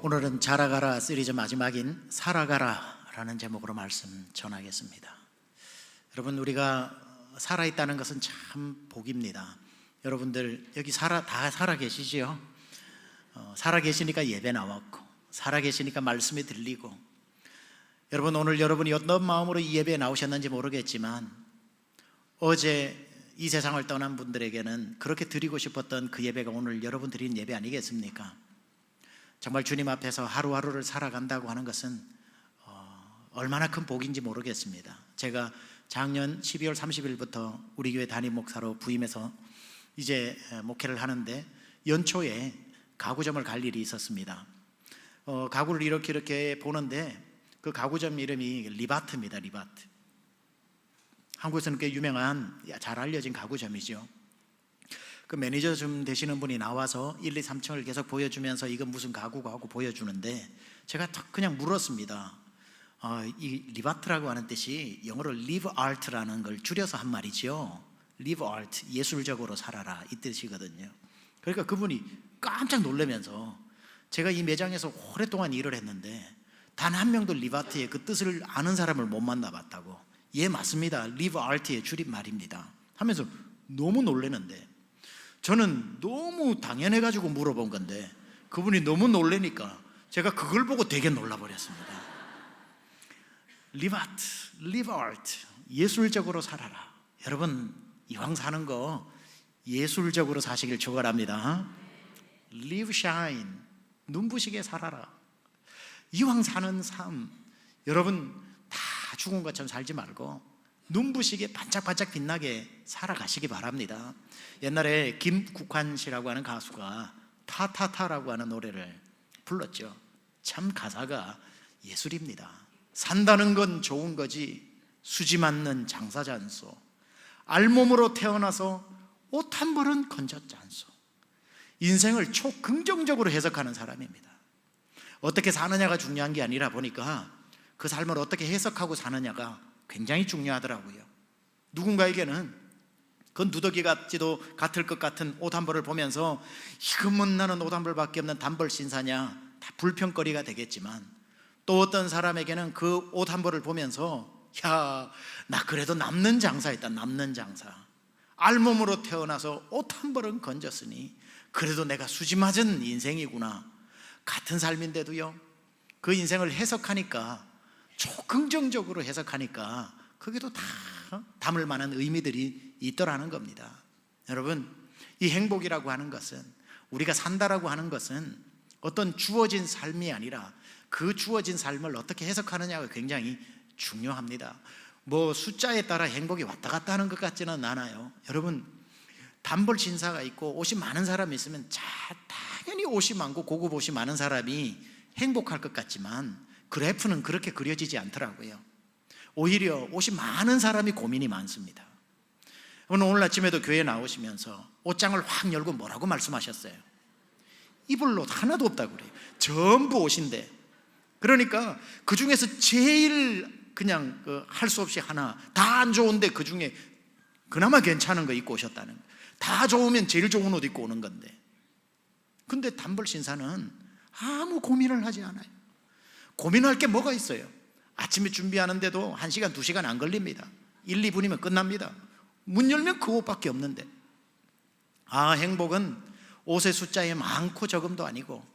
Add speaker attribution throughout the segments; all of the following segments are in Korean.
Speaker 1: 오늘은 자라가라 시리즈 마지막인 살아가라라는 제목으로 말씀 전하겠습니다. 여러분, 우리가 살아있다는 것은 참 복입니다. 여러분들 여기 다 살아계시지요? 살아계시니까 예배 나왔고, 살아계시니까 말씀이 들리고, 여러분 오늘 여러분이 어떤 마음으로 이 예배에 나오셨는지 모르겠지만 어제 이 세상을 떠난 분들에게는 그렇게 드리고 싶었던 그 예배가 오늘 여러분 드린 예배 아니겠습니까? 정말 주님 앞에서 하루하루를 살아간다고 하는 것은 얼마나 큰 복인지 모르겠습니다. 제가 작년 12월 30일부터 우리 교회 담임 목사로 부임해서 이제 목회를 하는데 연초에 가구점을 갈 일이 있었습니다. 가구를 이렇게 보는데 그 가구점 이름이 리바트입니다. 리바트. 한국에서는 꽤 유명한, 잘 알려진 가구점이죠. 그 매니저 좀 되시는 분이 나와서 1, 2, 3층을 계속 보여주면서 이건 무슨 가구가 하고 보여주는데 제가 그냥 물었습니다. 이 리바트라고 하는 뜻이 영어로 live art라는 걸 줄여서 한 말이죠. live art, 예술적으로 살아라, 이 뜻이거든요. 그러니까 그분이 깜짝 놀라면서, 제가 이 매장에서 오랫동안 일을 했는데 단 한 명도 리바트의 그 뜻을 아는 사람을 못 만나봤다고. 예, 맞습니다, live art의 줄임말입니다 하면서 너무 놀라는데, 저는 너무 당연해가지고 물어본 건데 그분이 너무 놀라니까 제가 그걸 보고 되게 놀라버렸습니다. Live art, live art, 예술적으로 살아라. 여러분, 이왕 사는 거 예술적으로 사시길 축원합니다. Live shine, 눈부시게 살아라. 이왕 사는 삶, 여러분 다 죽은 것처럼 살지 말고 눈부시게 반짝반짝 빛나게 살아가시기 바랍니다. 옛날에 김국환 씨라고 하는 가수가 타타타라고 하는 노래를 불렀죠. 참 가사가 예술입니다. 산다는 건 좋은 거지 수지 맞는 장사지 않소. 알몸으로 태어나서 옷 한 벌은 건졌지 않소. 인생을 초긍정적으로 해석하는 사람입니다. 어떻게 사느냐가 중요한 게 아니라 보니까 그 삶을 어떻게 해석하고 사느냐가 굉장히 중요하더라고요. 누군가에게는 그 누더기 같지도 같을 것 같은 옷 한 벌을 보면서 이거면 나는 옷 한 벌밖에 없는 단벌 신사냐, 다 불평거리가 되겠지만, 또 어떤 사람에게는 그 옷 한 벌을 보면서 야, 나 그래도 남는 장사했다, 남는 장사. 알몸으로 태어나서 옷 한 벌은 건졌으니 그래도 내가 수지 맞은 인생이구나. 같은 삶인데도요, 그 인생을 해석하니까, 초긍정적으로 해석하니까 거기도 다 담을 만한 의미들이 있더라는 겁니다. 여러분, 이 행복이라고 하는 것은, 우리가 산다라고 하는 것은 어떤 주어진 삶이 아니라 그 주어진 삶을 어떻게 해석하느냐가 굉장히 중요합니다. 뭐 숫자에 따라 행복이 왔다 갔다 하는 것 같지는 않아요. 여러분, 단벌 신사가 있고 옷이 많은 사람이 있으면 당연히 옷이 많고 고급 옷이 많은 사람이 행복할 것 같지만 그래프는 그렇게 그려지지 않더라고요. 오히려 옷이 많은 사람이 고민이 많습니다. 오늘 아침에도 교회에 나오시면서 옷장을 확 열고 뭐라고 말씀하셨어요? 입을 옷 하나도 없다고 그래요. 전부 옷인데, 그러니까 그 중에서 제일 그냥 할 수 없이 하나, 다 안 좋은데 그 중에 그나마 괜찮은 거 입고 오셨다는 거예요. 다 좋으면 제일 좋은 옷 입고 오는 건데, 근데 단벌 신사는 아무 고민을 하지 않아요. 고민할 게 뭐가 있어요? 아침에 준비하는데도 1시간, 2시간 안 걸립니다. 1, 2분이면 끝납니다. 문 열면 그 옷밖에 없는데. 행복은 옷의 숫자에 많고 적음도 아니고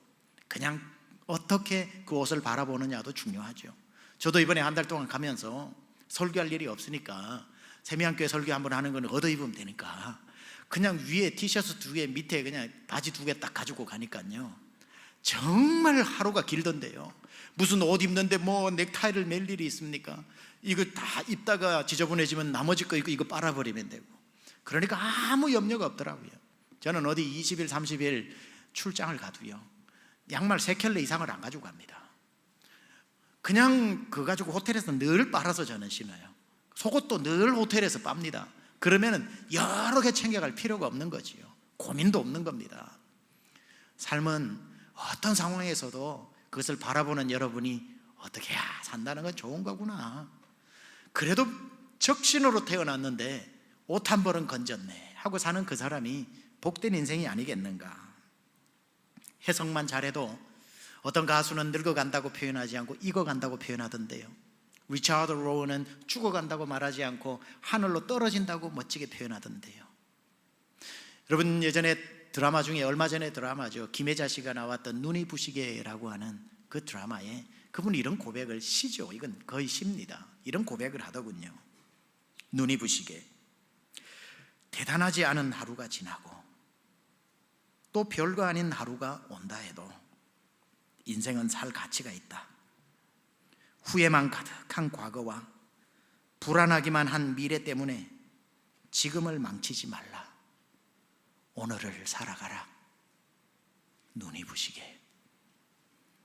Speaker 1: 그냥 어떻게 그 옷을 바라보느냐도 중요하죠. 저도 이번에 한 달 동안 가면서 설교할 일이 없으니까 세미한교회 설교 한번 하는 건 얻어 입으면 되니까 그냥 위에 티셔츠 2개, 밑에 그냥 바지 2개 딱 가지고 가니까요, 정말 하루가 길던데요. 무슨 옷 입는데 뭐 넥타이를 맬 일이 있습니까? 이거 다 입다가 지저분해지면 나머지 거 이거 빨아버리면 되고, 그러니까 아무 염려가 없더라고요. 저는 어디 20일, 30일 출장을 가도요, 양말 3켤레 이상을 안 가지고 갑니다. 그냥 그거 가지고 호텔에서 늘 빨아서 저는 신어요. 속옷도 늘 호텔에서 빱니다. 그러면은 여러 개 챙겨갈 필요가 없는 거지요. 고민도 없는 겁니다. 삶은 어떤 상황에서도 그것을 바라보는 여러분이 어떻게 해야 산다는 건 좋은 거구나. 그래도 적신으로 태어났는데 옷 한 벌은 건졌네 하고 사는 그 사람이 복된 인생이 아니겠는가. 해석만 잘해도 어떤 가수는 늙어간다고 표현하지 않고 익어간다고 표현하던데요. 리차드 로우는 죽어간다고 말하지 않고 하늘로 떨어진다고 멋지게 표현하던데요. 여러분, 예전에 드라마 중에 얼마 전에 드라마죠. 김혜자 씨가 나왔던 눈이 부시게라고 하는 그 드라마에 그분이 이런 고백을, 시죠, 이건 거의 시입니다. 이런 고백을 하더군요. 눈이 부시게 대단하지 않은 하루가 지나고 또 별거 아닌 하루가 온다 해도 인생은 살 가치가 있다. 후회만 가득한 과거와 불안하기만 한 미래 때문에 지금을 망치지 말라. 오늘을 살아가라. 눈이 부시게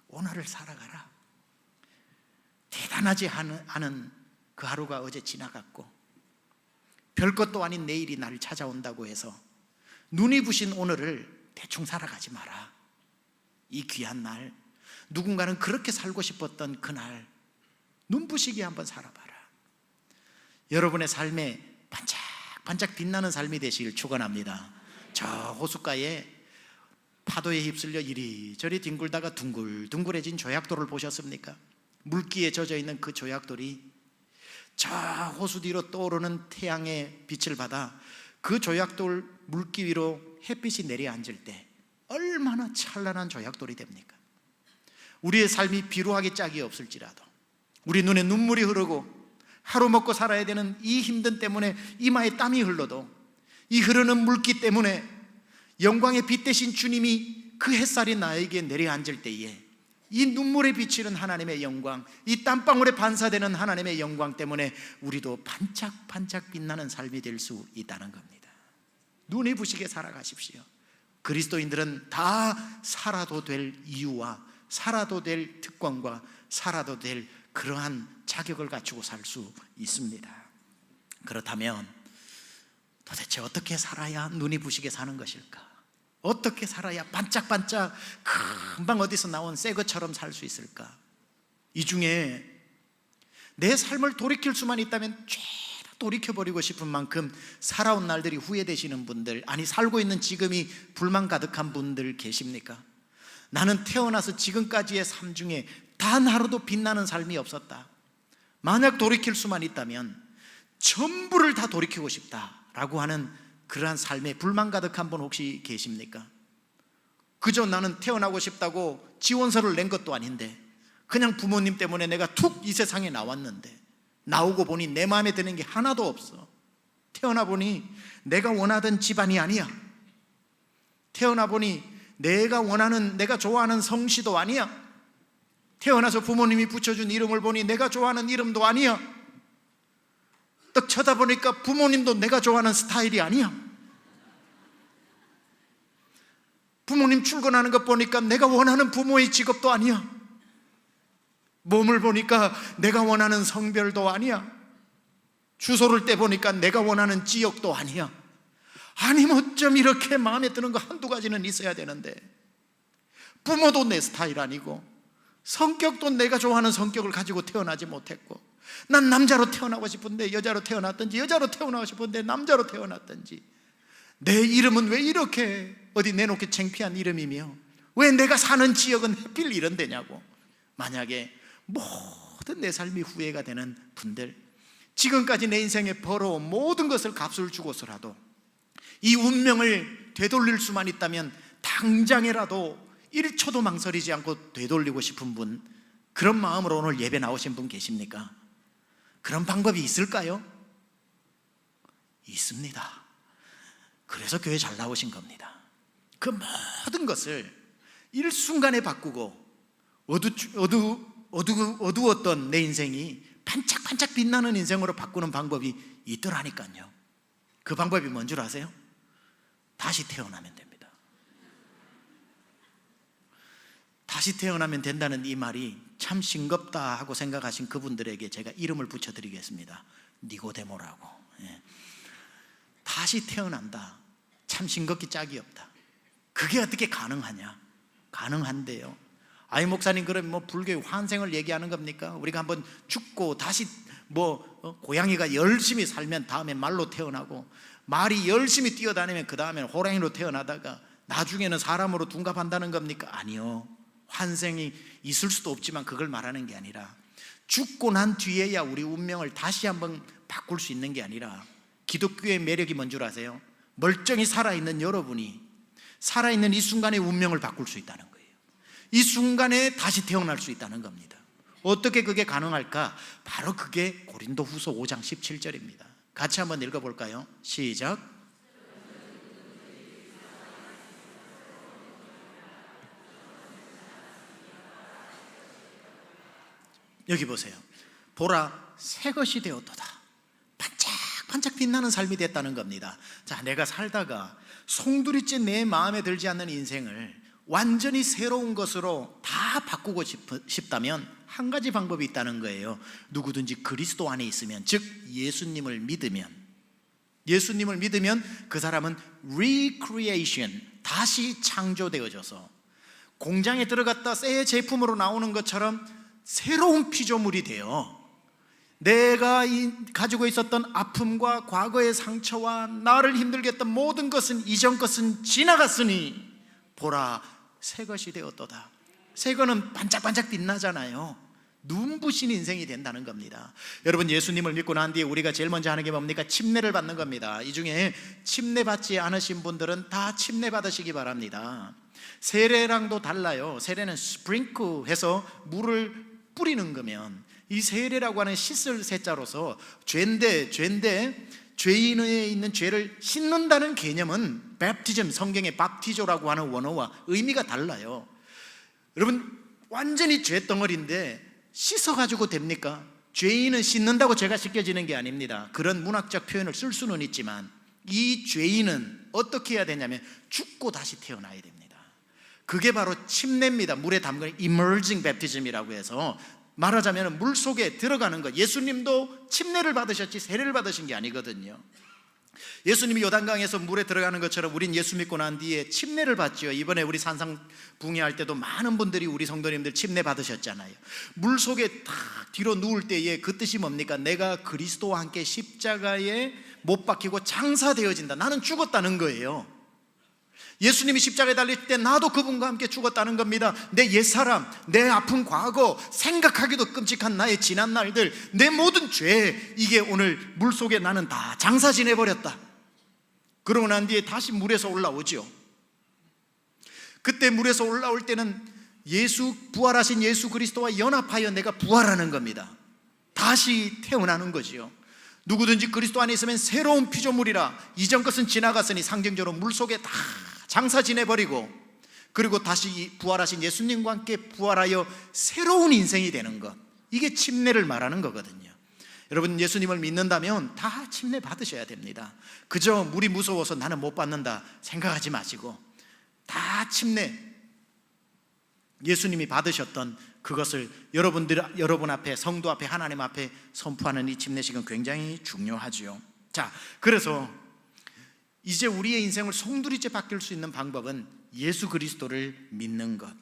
Speaker 1: 오늘을 살아가라. 대단하지 않은 그 하루가 어제 지나갔고 별것도 아닌 내일이 나를 찾아온다고 해서 눈이 부신 오늘을 대충 살아가지 마라. 이 귀한 날, 누군가는 그렇게 살고 싶었던 그날 눈부시게 한번 살아봐라. 여러분의 삶에 반짝반짝 빛나는 삶이 되시길 축원합니다. 저 호숫가에 파도에 휩쓸려 이리저리 뒹굴다가 둥글둥글해진 조약돌을 보셨습니까? 물기에 젖어있는 그 조약돌이 저 호수 뒤로 떠오르는 태양의 빛을 받아 그 조약돌 물기 위로 햇빛이 내려앉을 때 얼마나 찬란한 조약돌이 됩니까? 우리의 삶이 비루하게 짝이 없을지라도, 우리 눈에 눈물이 흐르고 하루 먹고 살아야 되는 이 힘든 때문에 이마에 땀이 흘러도 이 흐르는 물기 때문에 영광의 빛 대신 주님이 그 햇살이 나에게 내려앉을 때에 이 눈물에 비치는 하나님의 영광, 이 땀방울에 반사되는 하나님의 영광 때문에 우리도 반짝반짝 빛나는 삶이 될 수 있다는 겁니다. 눈이 부시게 살아가십시오. 그리스도인들은 다 살아도 될 이유와 살아도 될 특권과 살아도 될 그러한 자격을 갖추고 살 수 있습니다. 그렇다면 도대체 어떻게 살아야 눈이 부시게 사는 것일까? 어떻게 살아야 반짝반짝 금방 어디서 나온 새 것처럼 살 수 있을까? 이 중에 내 삶을 돌이킬 수만 있다면 죄다 돌이켜버리고 싶은 만큼 살아온 날들이 후회되시는 분들, 아니 살고 있는 지금이 불만 가득한 분들 계십니까? 나는 태어나서 지금까지의 삶 중에 단 하루도 빛나는 삶이 없었다. 만약 돌이킬 수만 있다면 전부를 다 돌이키고 싶다라고 하는 그러한 삶에 불만 가득한 분 혹시 계십니까? 그저 나는 태어나고 싶다고 지원서를 낸 것도 아닌데 그냥 부모님 때문에 내가 툭 이 세상에 나왔는데 나오고 보니 내 마음에 드는 게 하나도 없어. 태어나 보니 내가 원하던 집안이 아니야. 태어나 보니 내가 원하는, 내가 좋아하는 성씨도 아니야. 태어나서 부모님이 붙여준 이름을 보니 내가 좋아하는 이름도 아니야. 딱 쳐다보니까 부모님도 내가 좋아하는 스타일이 아니야. 부모님 출근하는 것 보니까 내가 원하는 부모의 직업도 아니야. 몸을 보니까 내가 원하는 성별도 아니야. 주소를 떼보니까 내가 원하는 지역도 아니야. 아니 뭐 좀 이렇게 마음에 드는 거 한두 가지는 있어야 되는데 부모도 내 스타일 아니고 성격도 내가 좋아하는 성격을 가지고 태어나지 못했고, 난 남자로 태어나고 싶은데 여자로 태어났든지, 여자로 태어나고 싶은데 남자로 태어났든지, 내 이름은 왜 이렇게 어디 내놓기 창피한 이름이며 왜 내가 사는 지역은 하필 이런 데냐고. 만약에 모든 내 삶이 후회가 되는 분들, 지금까지 내 인생에 벌어온 모든 것을 값을 주고서라도 이 운명을 되돌릴 수만 있다면 당장이라도 1초도 망설이지 않고 되돌리고 싶은 분, 그런 마음으로 오늘 예배 나오신 분 계십니까? 그런 방법이 있을까요? 있습니다. 그래서 교회 잘 나오신 겁니다. 그 모든 것을 일순간에 바꾸고 어두웠던 내 인생이 반짝반짝 빛나는 인생으로 바꾸는 방법이 있더라니까요. 그 방법이 뭔 줄 아세요? 다시 태어나면 됩니다. 다시 태어나면 된다는 이 말이 참 싱겁다 하고 생각하신 그분들에게 제가 이름을 붙여드리겠습니다. 니고데모라고. 다시 태어난다. 참 싱겁기 짝이 없다. 그게 어떻게 가능하냐? 가능한데요. 아이 목사님, 그럼 뭐 불교의 환생을 얘기하는 겁니까? 우리가 한번 죽고 다시 고양이가 열심히 살면 다음에 말로 태어나고, 말이 열심히 뛰어다니면 그 다음에는 호랑이로 태어나다가 나중에는 사람으로 둔갑한다는 겁니까? 아니요. 환생이 있을 수도 없지만 그걸 말하는 게 아니라, 죽고 난 뒤에야 우리 운명을 다시 한번 바꿀 수 있는 게 아니라, 기독교의 매력이 뭔 줄 아세요? 멀쩡히 살아있는 여러분이 살아있는 이 순간의 운명을 바꿀 수 있다는 거예요. 이 순간에 다시 태어날 수 있다는 겁니다. 어떻게 그게 가능할까? 바로 그게 고린도후서 5장 17절입니다. 같이 한번 읽어볼까요? 시작. 여기 보세요. 보라, 새 것이 되었도다. 반짝반짝 빛나는 삶이 됐다는 겁니다. 자, 내가 살다가 송두리째 내 마음에 들지 않는 인생을 완전히 새로운 것으로 다 바꾸고 싶다면 한 가지 방법이 있다는 거예요. 누구든지 그리스도 안에 있으면, 즉 예수님을 믿으면 그 사람은 recreation, 다시 창조되어져서 공장에 들어갔다 새 제품으로 나오는 것처럼 새로운 피조물이 되어, 내가 가지고 있었던 아픔과 과거의 상처와 나를 힘들게 했던 모든 것은, 이전 것은 지나갔으니 보라, 새 것이 되었도다. 새 거는 반짝반짝 빛나잖아요. 눈부신 인생이 된다는 겁니다. 여러분, 예수님을 믿고 난 뒤에 우리가 제일 먼저 하는 게 뭡니까? 침례를 받는 겁니다. 이 중에 침례 받지 않으신 분들은 다 침례 받으시기 바랍니다. 세례랑도 달라요. 세례는 스프링크해서 물을 뿌리는 거면, 이 세례라고 하는 씻을 세자로서 죄인데 죄인에 있는 죄를 씻는다는 개념은 baptism, 성경의 밥티조라고 하는 원어와 의미가 달라요. 여러분, 완전히 죄덩어리인데 씻어가지고 됩니까? 죄인은 씻는다고 죄가 씻겨지는 게 아닙니다. 그런 문학적 표현을 쓸 수는 있지만, 이 죄인은 어떻게 해야 되냐면 죽고 다시 태어나야 됩니다. 그게 바로 침례입니다. 물에 담그는 immersing baptism이라고 해서, 말하자면 물 속에 들어가는 것. 예수님도 침례를 받으셨지 세례를 받으신 게 아니거든요. 예수님이 요단강에서 물에 들어가는 것처럼 우린 예수 믿고 난 뒤에 침례를 받죠. 이번에 우리 산상붕괴 할 때도 많은 분들이, 우리 성도님들 침례 받으셨잖아요. 물 속에 탁 뒤로 누울 때에 그 뜻이 뭡니까? 내가 그리스도와 함께 십자가에 못 박히고 장사되어진다. 나는 죽었다는 거예요. 예수님이 십자가에 달릴 때 나도 그분과 함께 죽었다는 겁니다. 내 옛사람, 내 아픈 과거, 생각하기도 끔찍한 나의 지난 날들, 내 모든 죄, 이게 오늘 물속에 나는 다 장사 지내버렸다. 그러고 난 뒤에 다시 물에서 올라오죠. 그때 물에서 올라올 때는 부활하신 예수 그리스도와 연합하여 내가 부활하는 겁니다. 다시 태어나는 거지요. 누구든지 그리스도 안에 있으면 새로운 피조물이라, 이전 것은 지나갔으니, 상징적으로 물속에 다 장사 지내버리고, 그리고 다시 부활하신 예수님과 함께 부활하여 새로운 인생이 되는 것, 이게 침례를 말하는 거거든요. 여러분, 예수님을 믿는다면 다 침례 받으셔야 됩니다. 그저 물이 무서워서 나는 못 받는다 생각하지 마시고, 다 침례, 예수님이 받으셨던 그것을 여러분 앞에, 성도 앞에, 하나님 앞에 선포하는 이 침례식은 굉장히 중요하죠. 자, 그래서 이제 우리의 인생을 송두리째 바뀔 수 있는 방법은 예수 그리스도를 믿는 것.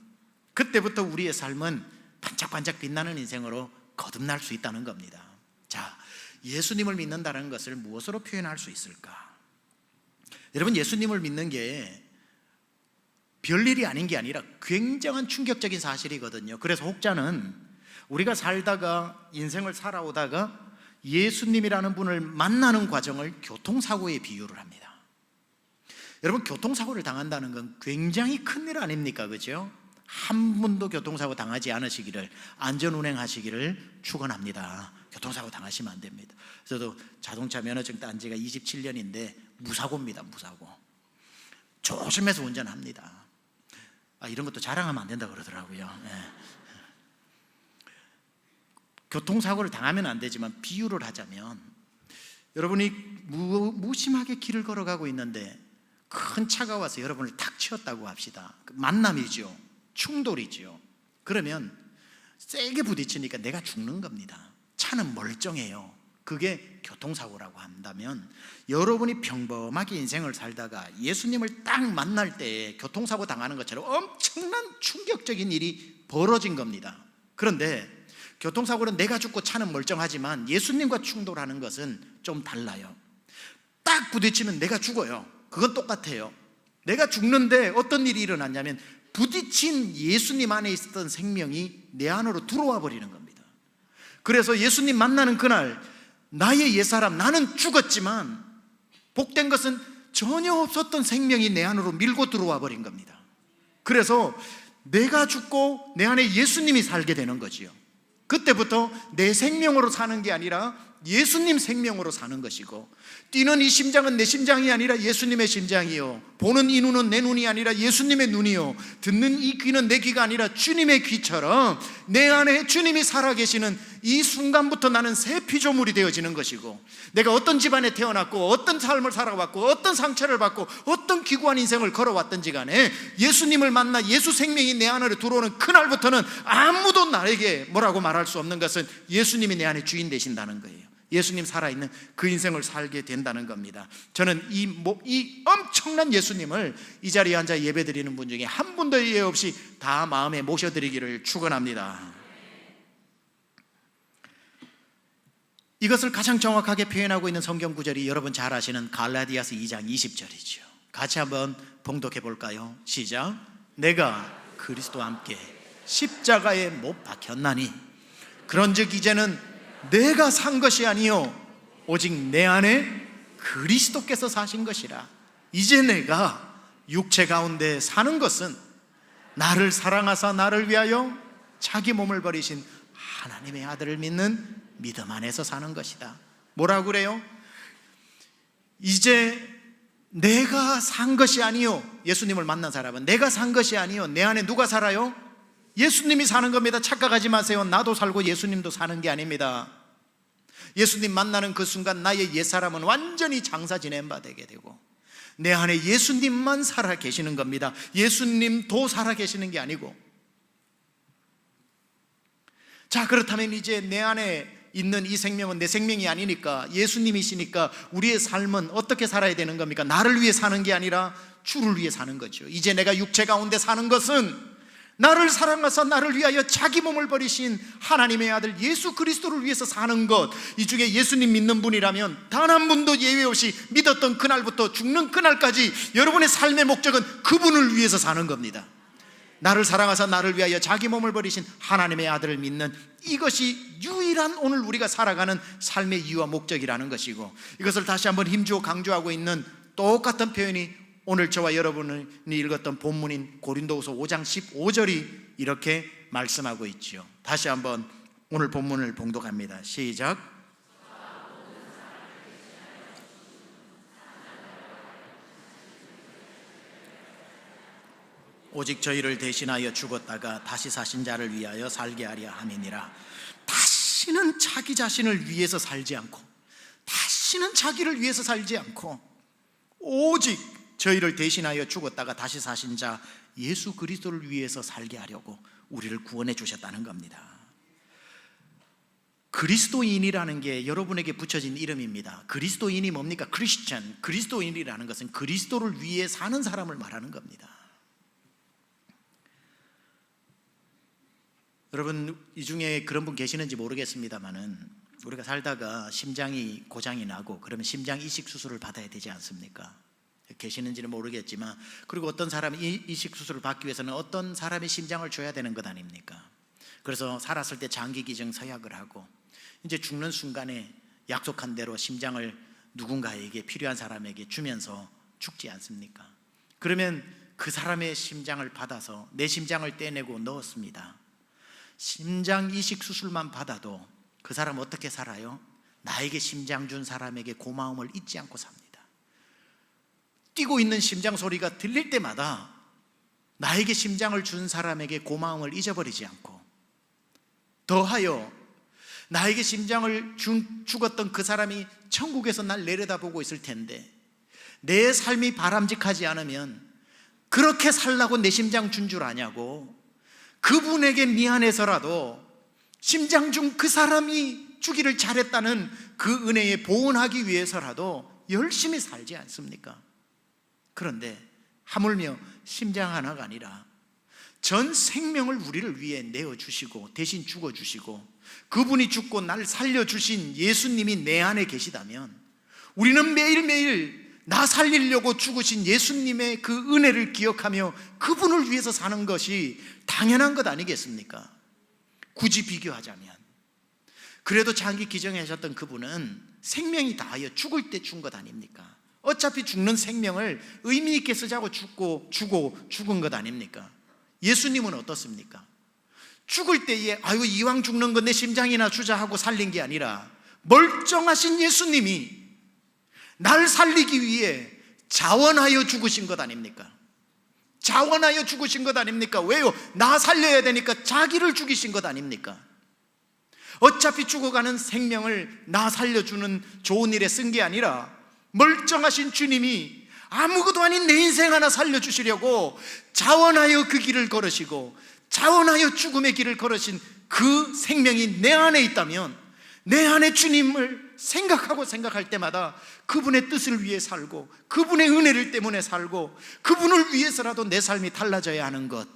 Speaker 1: 그때부터 우리의 삶은 반짝반짝 빛나는 인생으로 거듭날 수 있다는 겁니다. 자, 예수님을 믿는다는 것을 무엇으로 표현할 수 있을까? 여러분, 예수님을 믿는 게 별일이 아닌 게 아니라 굉장한 충격적인 사실이거든요. 그래서 혹자는 우리가 살다가, 인생을 살아오다가 예수님이라는 분을 만나는 과정을 교통사고에 비유를 합니다. 여러분, 교통사고를 당한다는 건 굉장히 큰일 아닙니까? 그죠? 한 분도 교통사고 당하지 않으시기를, 안전운행하시기를 축원합니다. 교통사고 당하시면 안 됩니다. 저도 자동차 면허증 딴 지가 27년인데 무사고입니다. 무사고. 조심해서 운전합니다. 이런 것도 자랑하면 안 된다 그러더라고요. 교통사고를 당하면 안 되지만 비유를 하자면, 여러분이 무심하게 길을 걸어가고 있는데 큰 차가 와서 여러분을 탁 치었다고 합시다. 만남이죠. 충돌이죠. 그러면 세게 부딪히니까 내가 죽는 겁니다. 차는 멀쩡해요. 그게 교통사고라고 한다면, 여러분이 평범하게 인생을 살다가 예수님을 딱 만날 때 교통사고 당하는 것처럼 엄청난 충격적인 일이 벌어진 겁니다. 그런데 교통사고는 내가 죽고 차는 멀쩡하지만 예수님과 충돌하는 것은 좀 달라요. 딱 부딪히면 내가 죽어요. 그건 똑같아요. 내가 죽는데 어떤 일이 일어났냐면, 부딪힌 예수님 안에 있었던 생명이 내 안으로 들어와 버리는 겁니다. 그래서 예수님 만나는 그날, 나의 옛사람, 나는 죽었지만 복된 것은 전혀 없었던 생명이 내 안으로 밀고 들어와 버린 겁니다. 그래서 내가 죽고 내 안에 예수님이 살게 되는 거지요. 그때부터 내 생명으로 사는 게 아니라 예수님 생명으로 사는 것이고, 뛰는 이 심장은 내 심장이 아니라 예수님의 심장이요, 보는 이 눈은 내 눈이 아니라 예수님의 눈이요, 듣는 이 귀는 내 귀가 아니라 주님의 귀처럼 내 안에 주님이 살아계시는 이 순간부터 나는 새 피조물이 되어지는 것이고, 내가 어떤 집안에 태어났고 어떤 삶을 살아왔고 어떤 상처를 받고 어떤 기구한 인생을 걸어왔든지 간에 예수님을 만나 예수 생명이 내 안으로 들어오는 그날부터는 아무도 나에게 뭐라고 말할 수 없는 것은 예수님이 내 안에 주인 되신다는 거예요. 예수님 살아있는 그 인생을 살게 된다는 겁니다. 저는 이 엄청난 예수님을 이 자리에 앉아 예배드리는 분 중에 한 분도 예외 없이 다 마음에 모셔드리기를 축원합니다. 이것을 가장 정확하게 표현하고 있는 성경 구절이 여러분 잘 아시는 갈라디아서 2장 20절이죠. 같이 한번 봉독해 볼까요? 시작. 내가 그리스도와 함께 십자가에 못 박혔나니 그런즉 이제는 내가 산 것이 아니요 오직 내 안에 그리스도께서 사신 것이라. 이제 내가 육체 가운데 사는 것은 나를 사랑하사 나를 위하여 자기 몸을 버리신 하나님의 아들을 믿는 믿음 안에서 사는 것이다. 뭐라고 그래요? 이제 내가 산 것이 아니요, 예수님을 만난 사람은 내가 산 것이 아니요, 내 안에 누가 살아요? 예수님이 사는 겁니다. 착각하지 마세요. 나도 살고 예수님도 사는 게 아닙니다. 예수님 만나는 그 순간 나의 옛사람은 완전히 장사 지낸 바 되게 되고 내 안에 예수님만 살아 계시는 겁니다. 예수님도 살아 계시는 게 아니고. 자, 그렇다면 이제 내 안에 있는 이 생명은 내 생명이 아니니까, 예수님이시니까 우리의 삶은 어떻게 살아야 되는 겁니까? 나를 위해 사는 게 아니라 주를 위해 사는 거죠. 이제 내가 육체 가운데 사는 것은 나를 사랑하사 나를 위하여 자기 몸을 버리신 하나님의 아들 예수 그리스도를 위해서 사는 것. 이 중에 예수님 믿는 분이라면 단 한 분도 예외 없이 믿었던 그날부터 죽는 그날까지 여러분의 삶의 목적은 그분을 위해서 사는 겁니다. 나를 사랑하사 나를 위하여 자기 몸을 버리신 하나님의 아들을 믿는, 이것이 유일한 오늘 우리가 살아가는 삶의 이유와 목적이라는 것이고, 이것을 다시 한번 힘주어 강조하고 있는 똑같은 표현이 오늘 저와 여러분이 읽었던 본문인 고린도후서 5장 15절이 이렇게 말씀하고 있죠. 다시 한번 오늘 본문을 봉독합니다. 시작. 오직 저희를 대신하여 죽었다가 다시 사신 자를 위하여 살게 하려 함이니라. 다시는 자기 자신을 위해서 살지 않고, 다시는 자기를 위해서 살지 않고, 오직 저희를 대신하여 죽었다가 다시 사신 자 예수 그리스도를 위해서 살게 하려고 우리를 구원해 주셨다는 겁니다. 그리스도인이라는 게 여러분에게 붙여진 이름입니다. 그리스도인이 뭡니까? 크리스천. 그리스도인이라는 것은 그리스도를 위해 사는 사람을 말하는 겁니다. 여러분, 이 중에 그런 분 계시는지 모르겠습니다만은, 우리가 살다가 심장이 고장이 나고 그러면 심장 이식 수술을 받아야 되지 않습니까? 계시는지는 모르겠지만, 그리고 어떤 사람이 이식 수술을 받기 위해서는 어떤 사람의 심장을 줘야 되는 것 아닙니까? 그래서 살았을 때 장기 기증 서약을 하고 이제 죽는 순간에 약속한 대로 심장을 누군가에게, 필요한 사람에게 주면서 죽지 않습니까? 그러면 그 사람의 심장을 받아서 내 심장을 떼내고 넣었습니다. 심장 이식 수술만 받아도 그 사람 어떻게 살아요? 나에게 심장 준 사람에게 고마움을 잊지 않고 삽니다. 뛰고 있는 심장 소리가 들릴 때마다 나에게 심장을 준 사람에게 고마움을 잊어버리지 않고, 더하여 나에게 심장을 죽었던 그 사람이 천국에서 날 내려다보고 있을 텐데, 내 삶이 바람직하지 않으면 그렇게 살라고 내 심장 준 줄 아냐고, 그분에게 미안해서라도 심장 중 그 사람이 주기를 잘했다는 그 은혜에 보응하기 위해서라도 열심히 살지 않습니까? 그런데 하물며 심장 하나가 아니라 전 생명을 우리를 위해 내어주시고 대신 죽어주시고 그분이 죽고 날 살려주신 예수님이 내 안에 계시다면 우리는 매일매일 나 살리려고 죽으신 예수님의 그 은혜를 기억하며 그분을 위해서 사는 것이 당연한 것 아니겠습니까? 굳이 비교하자면. 그래도 자기 기정하셨던 그분은 생명이 다하여 죽을 때 죽은 것 아닙니까? 어차피 죽는 생명을 의미 있게 쓰자고 주고 죽은 것 아닙니까? 예수님은 어떻습니까? 죽을 때에 아유 이왕 죽는 건 내 심장이나 주자 하고 살린 게 아니라 멀쩡하신 예수님이 날 살리기 위해 자원하여 죽으신 것 아닙니까? 자원하여 죽으신 것 아닙니까? 왜요? 나 살려야 되니까 자기를 죽이신 것 아닙니까? 어차피 죽어가는 생명을 나 살려주는 좋은 일에 쓴 게 아니라 멀쩡하신 주님이 아무것도 아닌 내 인생 하나 살려주시려고 자원하여 그 길을 걸으시고 자원하여 죽음의 길을 걸으신 그 생명이 내 안에 있다면 내 안에 주님을 생각할 때마다 그분의 뜻을 위해 살고 그분의 은혜를 때문에 살고 그분을 위해서라도 내 삶이 달라져야 하는 것.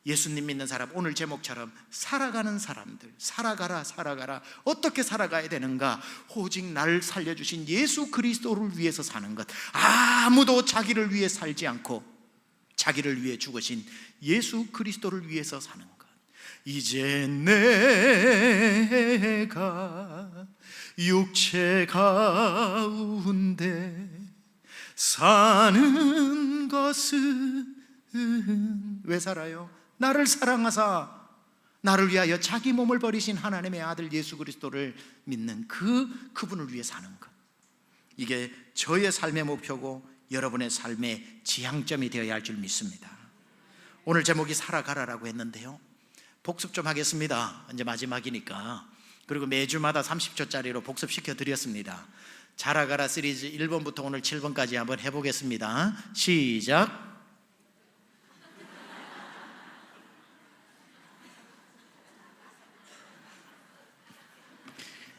Speaker 1: 예수님 믿는 사람, 오늘 제목처럼 살아가는 사람들, 살아가라. 어떻게 살아가야 되는가? 오직 나를 살려주신 예수 그리스도를 위해서 사는 것. 아무도 자기를 위해 살지 않고 자기를 위해 죽으신 예수 그리스도를 위해서 사는 것. 이제 내가 육체 가운데 사는 것은 왜 살아요? 나를 사랑하사 나를 위하여 자기 몸을 버리신 하나님의 아들 예수 그리스도를 믿는 그분을 위해 사는 것. 이게 저의 삶의 목표고 여러분의 삶의 지향점이 되어야 할 줄 믿습니다. 오늘 제목이 살아가라라고 했는데요, 복습 좀 하겠습니다. 이제 마지막이니까. 그리고 매주마다 30초짜리로 복습시켜 드렸습니다. 자라가라 시리즈 1번부터 오늘 7번까지 한번 해보겠습니다. 시작.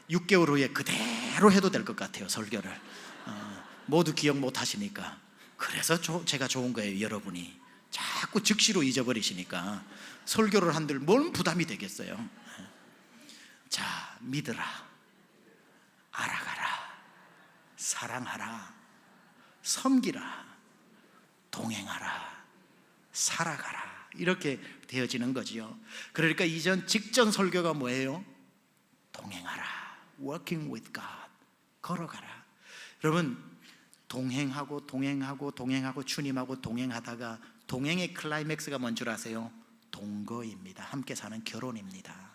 Speaker 1: 6개월 후에 그대로 해도 될 것 같아요, 설교를. 모두 기억 못 하시니까. 그래서 제가 좋은 거예요. 여러분이 자꾸 즉시로 잊어버리시니까 설교를 한들 뭔 부담이 되겠어요. 자, 믿으라, 알아가라, 사랑하라, 섬기라, 동행하라, 살아가라, 이렇게 되어지는 거지요. 그러니까 직전 설교가 뭐예요? 동행하라, working with God, 걸어가라. 여러분, 동행하고 주님하고 동행하다가 동행의 클라이맥스가 뭔 줄 아세요? 동거입니다. 함께 사는 결혼입니다.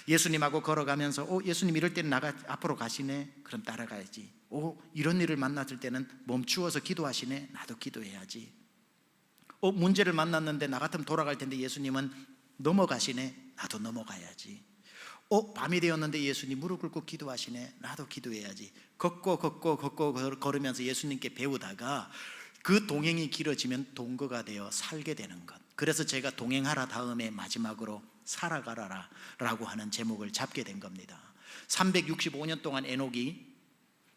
Speaker 1: 예수님하고 걸어가면서 예수님 이럴 때는 앞으로 가시네, 그럼 따라가야지. 이런 일을 만났을 때는 멈추어서 기도하시네, 나도 기도해야지. 문제를 만났는데 나 같으면 돌아갈 텐데 예수님은 넘어가시네, 나도 넘어가야지. 밤이 되었는데 예수님 무릎 꿇고 기도하시네, 나도 기도해야지. 걷고 걸으면서 예수님께 배우다가 그 동행이 길어지면 동거가 되어 살게 되는 것. 그래서 제가 동행하라 다음에 마지막으로 살아가라 라고 하는 제목을 잡게 된 겁니다. 365년 동안 에녹이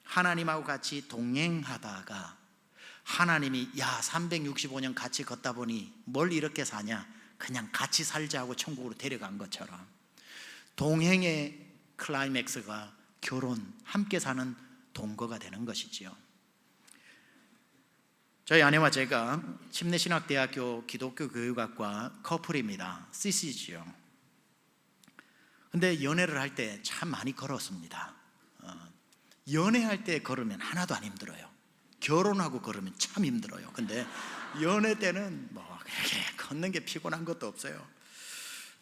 Speaker 1: 하나님하고 같이 동행하다가 하나님이 365년 같이 걷다 보니 뭘 이렇게 사냐, 그냥 같이 살자 하고 천국으로 데려간 것처럼 동행의 클라이맥스가 결혼, 함께 사는 동거가 되는 것이지요. 저희 아내와 제가 침례신학대학교 기독교 교육학과 커플입니다. CC지요. 근데 연애를 할 때 참 많이 걸었습니다. 연애할 때 걸으면 하나도 안 힘들어요. 결혼하고 걸으면 참 힘들어요. 근데 연애 때는 그렇게 걷는 게 피곤한 것도 없어요.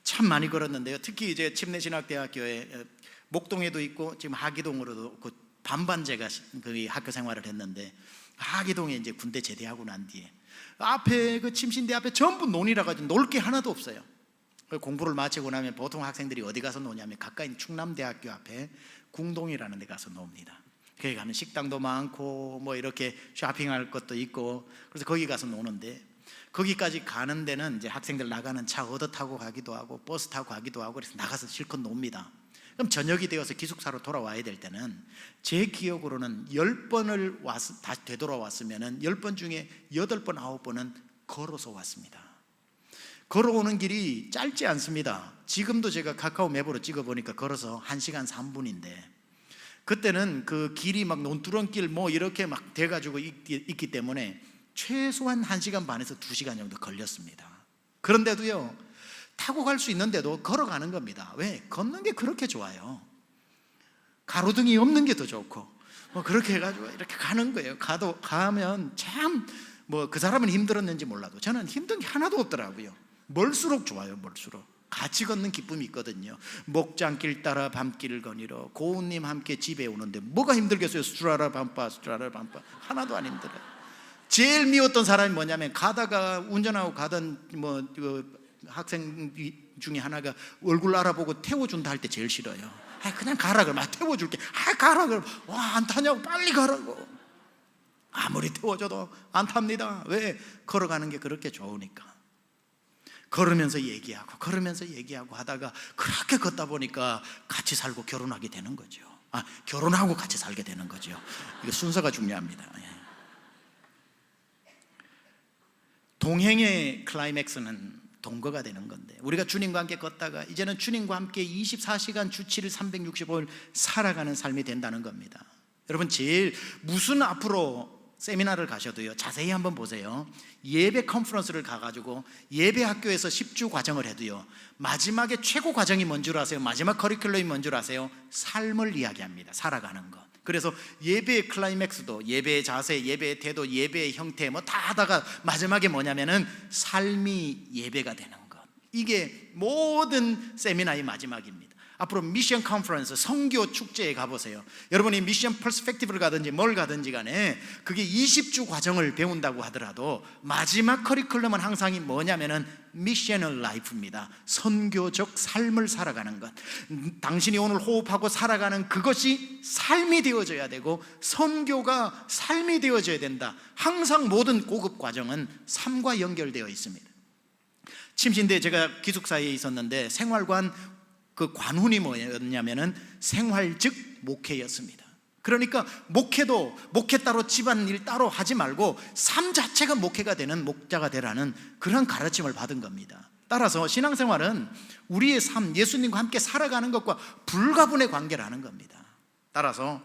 Speaker 1: 참 많이 걸었는데요. 특히 이제 침례신학대학교에 목동에도 있고 지금 하기동으로도 반반 제가 그 학교 생활을 했는데, 하기동에 이제 군대 제대하고 난 뒤에 앞에 그 침신대 앞에 전부 논이라 가지고 놀 게 하나도 없어요. 공부를 마치고 나면 보통 학생들이 어디 가서 노냐면 가까이 있는 충남대학교 앞에 궁동이라는 데 가서 놉니다. 거기 가면 식당도 많고 이렇게 쇼핑할 것도 있고, 그래서 거기 가서 노는데, 거기까지 가는 데는 이제 학생들 나가는 차 얻어 타고 가기도 하고 버스 타고 가기도 하고 그래서 나가서 실컷 놉니다. 그럼 저녁이 되어서 기숙사로 돌아와야 될 때는 제 기억으로는 10번을 다시 되돌아왔으면 10번 중에 8번, 9번은 걸어서 왔습니다. 걸어오는 길이 짧지 않습니다. 지금도 제가 카카오 맵으로 찍어보니까 걸어서 1시간 3분인데 그때는 그 길이 막 논두렁길 뭐 이렇게 막 돼가지고 있기 때문에 최소한 1시간 반에서 2시간 정도 걸렸습니다. 그런데도요, 타고 갈 수 있는데도 걸어가는 겁니다. 왜? 걷는 게 그렇게 좋아요. 가로등이 없는 게 더 좋고 뭐 그렇게 해가지고 이렇게 가는 거예요. 가면 참 뭐 그 사람은 힘들었는지 몰라도 저는 힘든 게 하나도 없더라고요. 멀수록 좋아요. 멀수록 같이 걷는 기쁨이 있거든요. 목장길 따라 밤길을 거니러 고운님 함께 집에 오는데 뭐가 힘들겠어요? 스트라라 밤바 하나도 안 힘들어요. 제일 미웠던 사람이 뭐냐면 가다가 운전하고 가던 뭐 학생 중에 하나가 얼굴 알아보고 태워준다 할 때 제일 싫어요. 그냥 가라 그러면 태워줄게. 가라 그러면 안 타냐고 빨리 가라고. 아무리 태워줘도 안 탑니다. 왜? 걸어가는 게 그렇게 좋으니까. 걸으면서 얘기하고 하다가 그렇게 걷다 보니까 같이 살고 결혼하게 되는 거죠. 결혼하고 같이 살게 되는 거죠. 이거 순서가 중요합니다. 동행의 클라이맥스는 동거가 되는 건데 우리가 주님과 함께 걷다가 이제는 주님과 함께 24시간 주 7일 365일 살아가는 삶이 된다는 겁니다. 여러분 제일 무슨 앞으로 세미나를 가셔도요 자세히 한번 보세요. 예배 컨퍼런스를 가가지고 예배 학교에서 10주 과정을 해도요 마지막에 최고 과정이 뭔 줄 아세요? 마지막 커리큘럼이 뭔 줄 아세요? 삶을 이야기합니다. 살아가는 것. 그래서 예배의 클라이맥스도 예배의 자세, 예배의 태도, 예배의 형태 뭐 다 하다가 마지막에 뭐냐면은 삶이 예배가 되는 것. 이게 모든 세미나의 마지막입니다. 앞으로 미션 컨퍼런스, 선교 축제에 가보세요. 여러분이 미션 퍼스펙티브를 가든지 뭘 가든지 간에 그게 20주 과정을 배운다고 하더라도 마지막 커리큘럼은 항상 뭐냐면은 미셔널 라이프입니다. 선교적 삶을 살아가는 것. 당신이 오늘 호흡하고 살아가는 그것이 삶이 되어져야 되고 선교가 삶이 되어져야 된다. 항상 모든 고급 과정은 삶과 연결되어 있습니다. 침신대 제가 기숙사에 있었는데 생활관 그 관훈이 뭐였냐면은 생활즉 목회였습니다. 그러니까 목회 따로 집안일 따로 하지 말고 삶 자체가 목회가 되는 목자가 되라는 그런 가르침을 받은 겁니다. 따라서 신앙생활은 우리의 삶, 예수님과 함께 살아가는 것과 불가분의 관계라는 겁니다. 따라서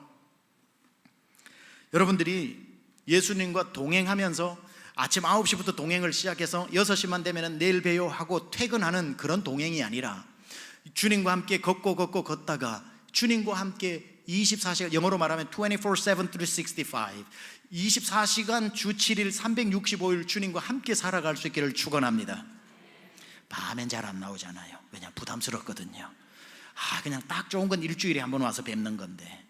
Speaker 1: 여러분들이 예수님과 동행하면서 아침 9시부터 동행을 시작해서 6시만 되면 내일 봬요 하고 퇴근하는 그런 동행이 아니라 주님과 함께 걷다가 주님과 함께 24시간, 영어로 말하면 24/7 365 24시간 주 7일 365일 주님과 함께 살아갈 수 있기를 축원합니다. 밤엔 잘 안 나오잖아요. 왜냐? 부담스럽거든요. 그냥 딱 좋은 건 일주일에 한 번 와서 뵙는 건데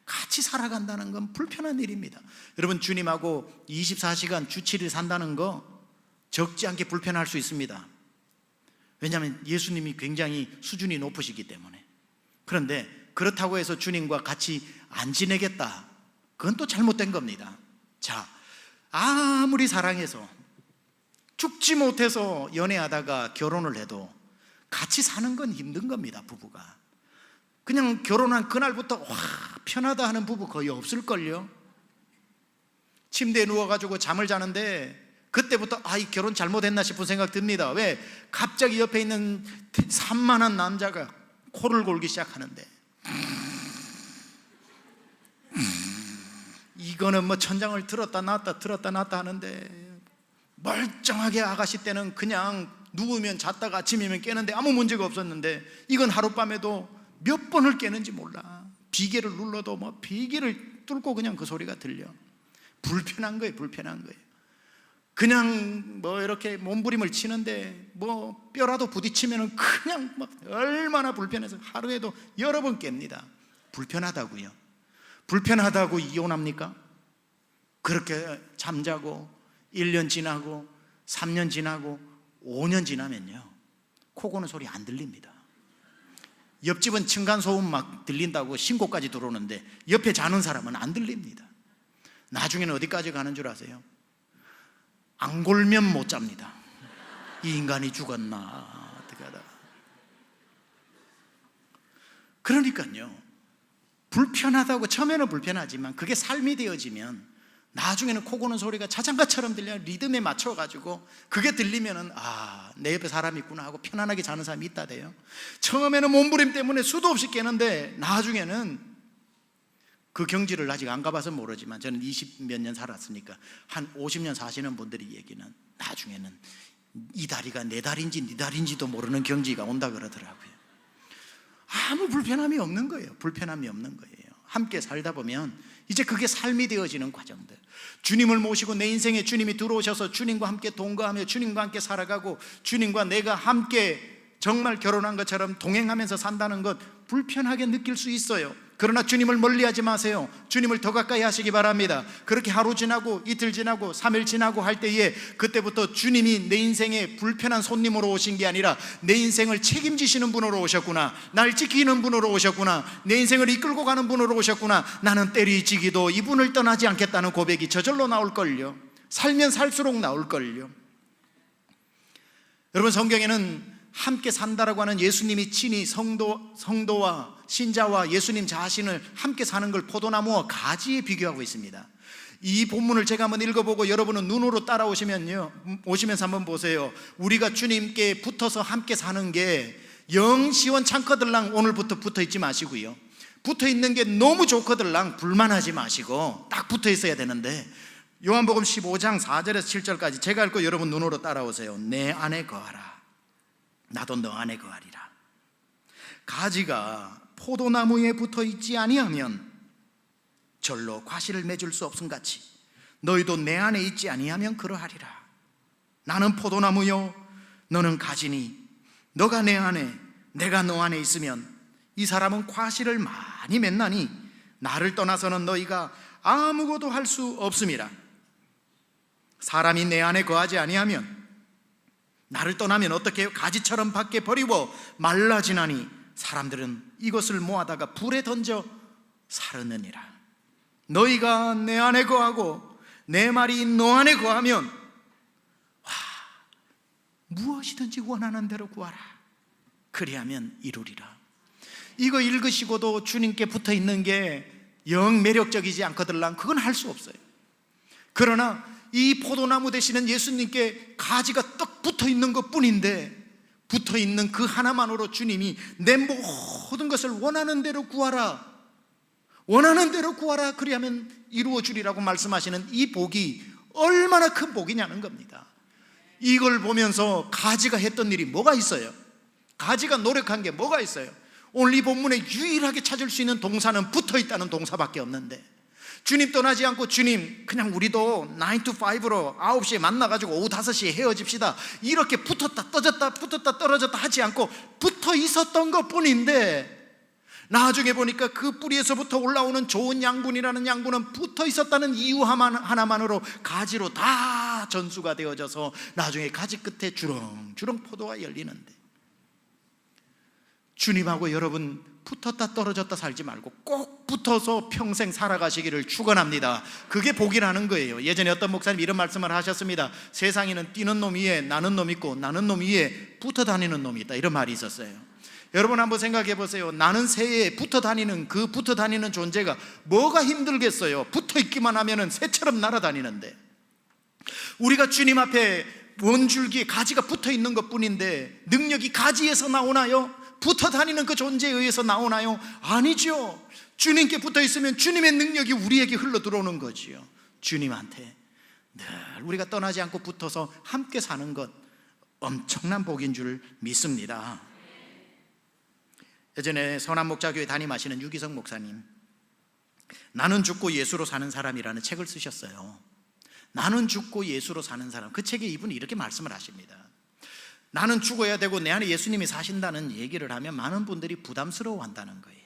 Speaker 1: 같이 살아간다는 건 불편한 일입니다. 여러분 주님하고 24시간 주 7일 산다는 거 적지 않게 불편할 수 있습니다. 왜냐하면 예수님이 굉장히 수준이 높으시기 때문에. 그런데 그렇다고 해서 주님과 같이 안 지내겠다, 그건 또 잘못된 겁니다. 자, 아무리 사랑해서 죽지 못해서 연애하다가 결혼을 해도 같이 사는 건 힘든 겁니다. 부부가 그냥 결혼한 그날부터 편하다 하는 부부 거의 없을걸요. 침대에 누워가지고 잠을 자는데 그때부터 이 결혼 잘못했나 싶은 생각 듭니다. 왜? 갑자기 옆에 있는 산만한 남자가 코를 골기 시작하는데 이거는 뭐 천장을 들었다 놨다 하는데 멀쩡하게 아가씨 때는 그냥 누우면 잤다가 아침이면 깨는데 아무 문제가 없었는데 이건 하룻밤에도 몇 번을 깨는지 몰라. 비계를 눌러도 뭐 비계를 뚫고 그냥 그 소리가 들려. 불편한 거예요. 그냥 뭐 이렇게 몸부림을 치는데 뭐 뼈라도 부딪히면 그냥 막 얼마나 불편해서 하루에도 여러 번 깹니다. 불편하다고요. 불편하다고 이혼합니까? 그렇게 잠자고 1년 지나고 3년 지나고 5년 지나면요 코 고는 소리 안 들립니다. 옆집은 층간소음 막 들린다고 신고까지 들어오는데 옆에 자는 사람은 안 들립니다. 나중에는 어디까지 가는 줄 아세요? 안 골면 못 잡니다. 이 인간이 죽었나 어떻게 하다. 그러니까요, 불편하다고 처음에는 불편하지만 그게 삶이 되어지면 나중에는 코 고는 소리가 자장가처럼 들려요. 리듬에 맞춰가지고 그게 들리면은 내 옆에 사람이 있구나 하고 편안하게 자는 사람이 있다 돼요. 처음에는 몸부림 때문에 수도 없이 깨는데 나중에는 그 경지를 아직 안 가봐서 모르지만 저는 20 몇 년 살았으니까 한 50년 사시는 분들이 얘기는 나중에는 이 다리가 내 다리인지 네 다리인지도 모르는 경지가 온다 그러더라고요. 아무 불편함이 없는 거예요. 불편함이 없는 거예요. 함께 살다 보면 이제 그게 삶이 되어지는 과정들. 주님을 모시고 내 인생에 주님이 들어오셔서 주님과 함께 동거하며 주님과 함께 살아가고 주님과 내가 함께 정말 결혼한 것처럼 동행하면서 산다는 것 불편하게 느낄 수 있어요. 그러나 주님을 멀리하지 마세요. 주님을 더 가까이 하시기 바랍니다. 그렇게 하루 지나고 이틀 지나고 3일 지나고 할 때에 그때부터 주님이 내 인생에 불편한 손님으로 오신 게 아니라 내 인생을 책임지시는 분으로 오셨구나, 날 지키는 분으로 오셨구나, 내 인생을 이끌고 가는 분으로 오셨구나, 나는 때리지기도 이분을 떠나지 않겠다는 고백이 저절로 나올걸요. 살면 살수록 나올걸요. 여러분, 성경에는 함께 산다라고 하는 예수님이 친히 성도와 신자와 예수님 자신을 함께 사는 걸 포도나무와 가지에 비교하고 있습니다. 이 본문을 제가 한번 읽어보고 여러분은 눈으로 따라오시면요, 오시면서 한번 보세요. 우리가 주님께 붙어서 함께 사는 게 영 시원찮거들랑 오늘부터 붙어 있지 마시고요, 붙어 있는 게 너무 좋거들랑 불만하지 마시고 딱 붙어 있어야 되는데, 요한복음 15장 4절에서 7절까지 제가 읽고 여러분 눈으로 따라오세요. 내 안에 거하라, 나도 너 안에 거하리라. 가지가 포도나무에 붙어 있지 아니하면 절로 과실을 맺을 수 없음같이 너희도 내 안에 있지 아니하면 그러하리라. 나는 포도나무요 너는 가지니 너가 내 안에 내가 너 안에 있으면 이 사람은 과실을 많이 맺나니 나를 떠나서는 너희가 아무것도 할 수 없음이라. 사람이 내 안에 거하지 아니하면 나를 떠나면 어떻게 해요? 가지처럼 밖에 버리고 말라지나니 사람들은 이것을 모아다가 불에 던져 사르느니라. 너희가 내 안에 거하고 내 말이 너 안에 거하면 무엇이든지 원하는 대로 구하라. 그리하면 이루리라. 이거 읽으시고도 주님께 붙어 있는 게 영 매력적이지 않거들랑 그건 할 수 없어요. 그러나 이 포도나무 되시는 예수님께 가지가 떡 붙어 있는 것 뿐인데, 붙어 있는 그 하나만으로 주님이 내 모든 것을 원하는 대로 구하라, 원하는 대로 구하라, 그리하면 이루어 주리라고 말씀하시는 이 복이 얼마나 큰 복이냐는 겁니다. 이걸 보면서 가지가 했던 일이 뭐가 있어요? 가지가 노력한 게 뭐가 있어요? 오늘 이 본문에 유일하게 찾을 수 있는 동사는 붙어 있다는 동사밖에 없는데, 주님 떠나지 않고 주님 그냥 우리도 9 to 5로 9시에 만나가지고 오후 5시에 헤어집시다 이렇게 붙었다 떨어졌다 하지 않고 붙어 있었던 것 뿐인데, 나중에 보니까 그 뿌리에서부터 올라오는 좋은 양분이라는 양분은 붙어 있었다는 이유 하나만으로 가지로 다 전수가 되어져서 나중에 가지 끝에 주렁주렁 포도가 열리는데, 주님하고 여러분 붙었다 떨어졌다 살지 말고 꼭 붙어서 평생 살아가시기를 축원합니다. 그게 복이라는 거예요. 예전에 어떤 목사님 이런 말씀을 하셨습니다. 세상에는 뛰는 놈 위에 나는 놈 있고 나는 놈 위에 붙어 다니는 놈이 있다, 이런 말이 있었어요. 여러분 한번 생각해 보세요. 나는 새에 붙어 다니는 그 붙어 다니는 존재가 뭐가 힘들겠어요? 붙어 있기만 하면은 새처럼 날아다니는데, 우리가 주님 앞에 원줄기에 가지가 붙어 있는 것 뿐인데 능력이 가지에서 나오나요? 붙어 다니는 그 존재에 의해서 나오나요? 아니죠. 주님께 붙어 있으면 주님의 능력이 우리에게 흘러 들어오는 거지요. 주님한테 늘 우리가 떠나지 않고 붙어서 함께 사는 것 엄청난 복인 줄 믿습니다. 예전에 선한목자교회 담임하시는 유기성 목사님, 나는 죽고 예수로 사는 사람이라는 책을 쓰셨어요. 나는 죽고 예수로 사는 사람. 그 책에 이분이 이렇게 말씀을 하십니다. 나는 죽어야 되고 내 안에 예수님이 사신다는 얘기를 하면 많은 분들이 부담스러워한다는 거예요.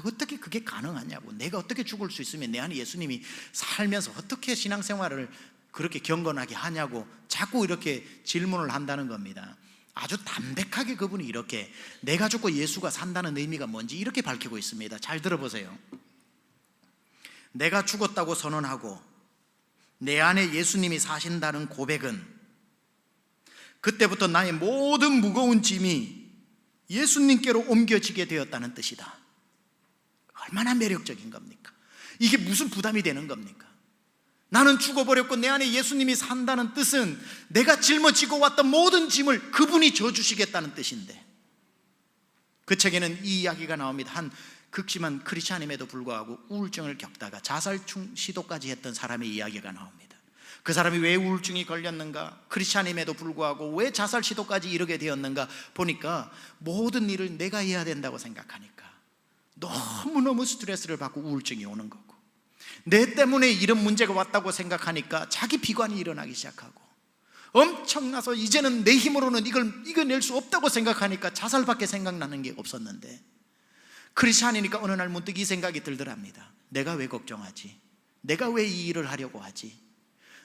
Speaker 1: 어떻게 그게 가능하냐고, 내가 어떻게 죽을 수 있으면 내 안에 예수님이 살면서 어떻게 신앙생활을 그렇게 경건하게 하냐고 자꾸 이렇게 질문을 한다는 겁니다. 아주 담백하게 그분이 이렇게 내가 죽고 예수가 산다는 의미가 뭔지 이렇게 밝히고 있습니다. 잘 들어보세요. 내가 죽었다고 선언하고 내 안에 예수님이 사신다는 고백은 그때부터 나의 모든 무거운 짐이 예수님께로 옮겨지게 되었다는 뜻이다. 얼마나 매력적인 겁니까? 이게 무슨 부담이 되는 겁니까? 나는 죽어버렸고 내 안에 예수님이 산다는 뜻은 내가 짊어지고 왔던 모든 짐을 그분이 져주시겠다는 뜻인데, 그 책에는 이 이야기가 나옵니다. 한 극심한 크리스찬임에도 불구하고 우울증을 겪다가 자살 시도까지 했던 사람의 이야기가 나옵니다. 그 사람이 왜 우울증이 걸렸는가, 크리스찬임에도 불구하고 왜 자살 시도까지 이르게 되었는가 보니까 모든 일을 내가 해야 된다고 생각하니까 너무너무 스트레스를 받고 우울증이 오는 거고, 내 때문에 이런 문제가 왔다고 생각하니까 자기 비관이 일어나기 시작하고, 엄청나서 이제는 내 힘으로는 이걸 이겨낼 수 없다고 생각하니까 자살밖에 생각나는 게 없었는데, 크리스찬이니까 어느 날 문득 이 생각이 들더랍니다. 내가 왜 걱정하지? 내가 왜 이 일을 하려고 하지?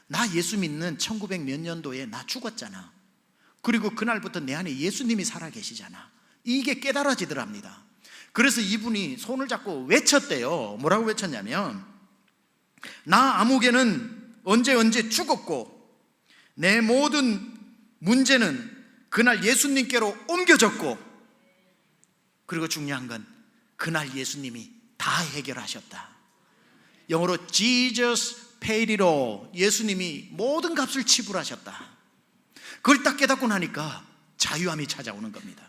Speaker 1: 나 예수 믿는 1900 몇 년도에 나 죽었잖아. 그리고 그날부터 내 안에 예수님이 살아계시잖아. 이게 깨달아지더랍니다. 그래서 이분이 손을 잡고 외쳤대요. 뭐라고 외쳤냐면, 나 아무개는 언제 죽었고 내 모든 문제는 그날 예수님께로 옮겨졌고, 그리고 중요한 건 그날 예수님이 다 해결하셨다. 영어로 Jesus paid it all. 예수님이 모든 값을 지불하셨다. 그걸 딱 깨닫고 나니까 자유함이 찾아오는 겁니다.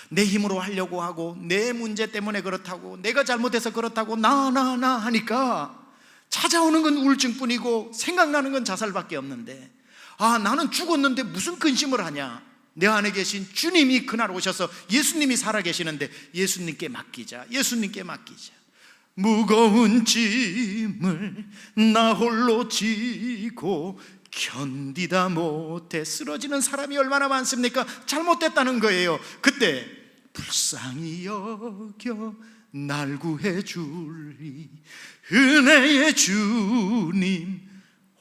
Speaker 1: 내 힘으로 하려고 하고 내 문제 때문에 그렇다고, 내가 잘못해서 그렇다고 나 하니까 찾아오는 건 우울증뿐이고 생각나는 건 자살밖에 없는데, 나는 죽었는데 무슨 근심을 하냐? 내 안에 계신 주님이 그날 오셔서 예수님이 살아계시는데 예수님께 맡기자. 예수님께 맡기자. 무거운 짐을 나 홀로 지고 견디다 못해 쓰러지는 사람이 얼마나 많습니까? 잘못됐다는 거예요. 그때 불쌍히 여겨 날 구해줄리 은혜의 주님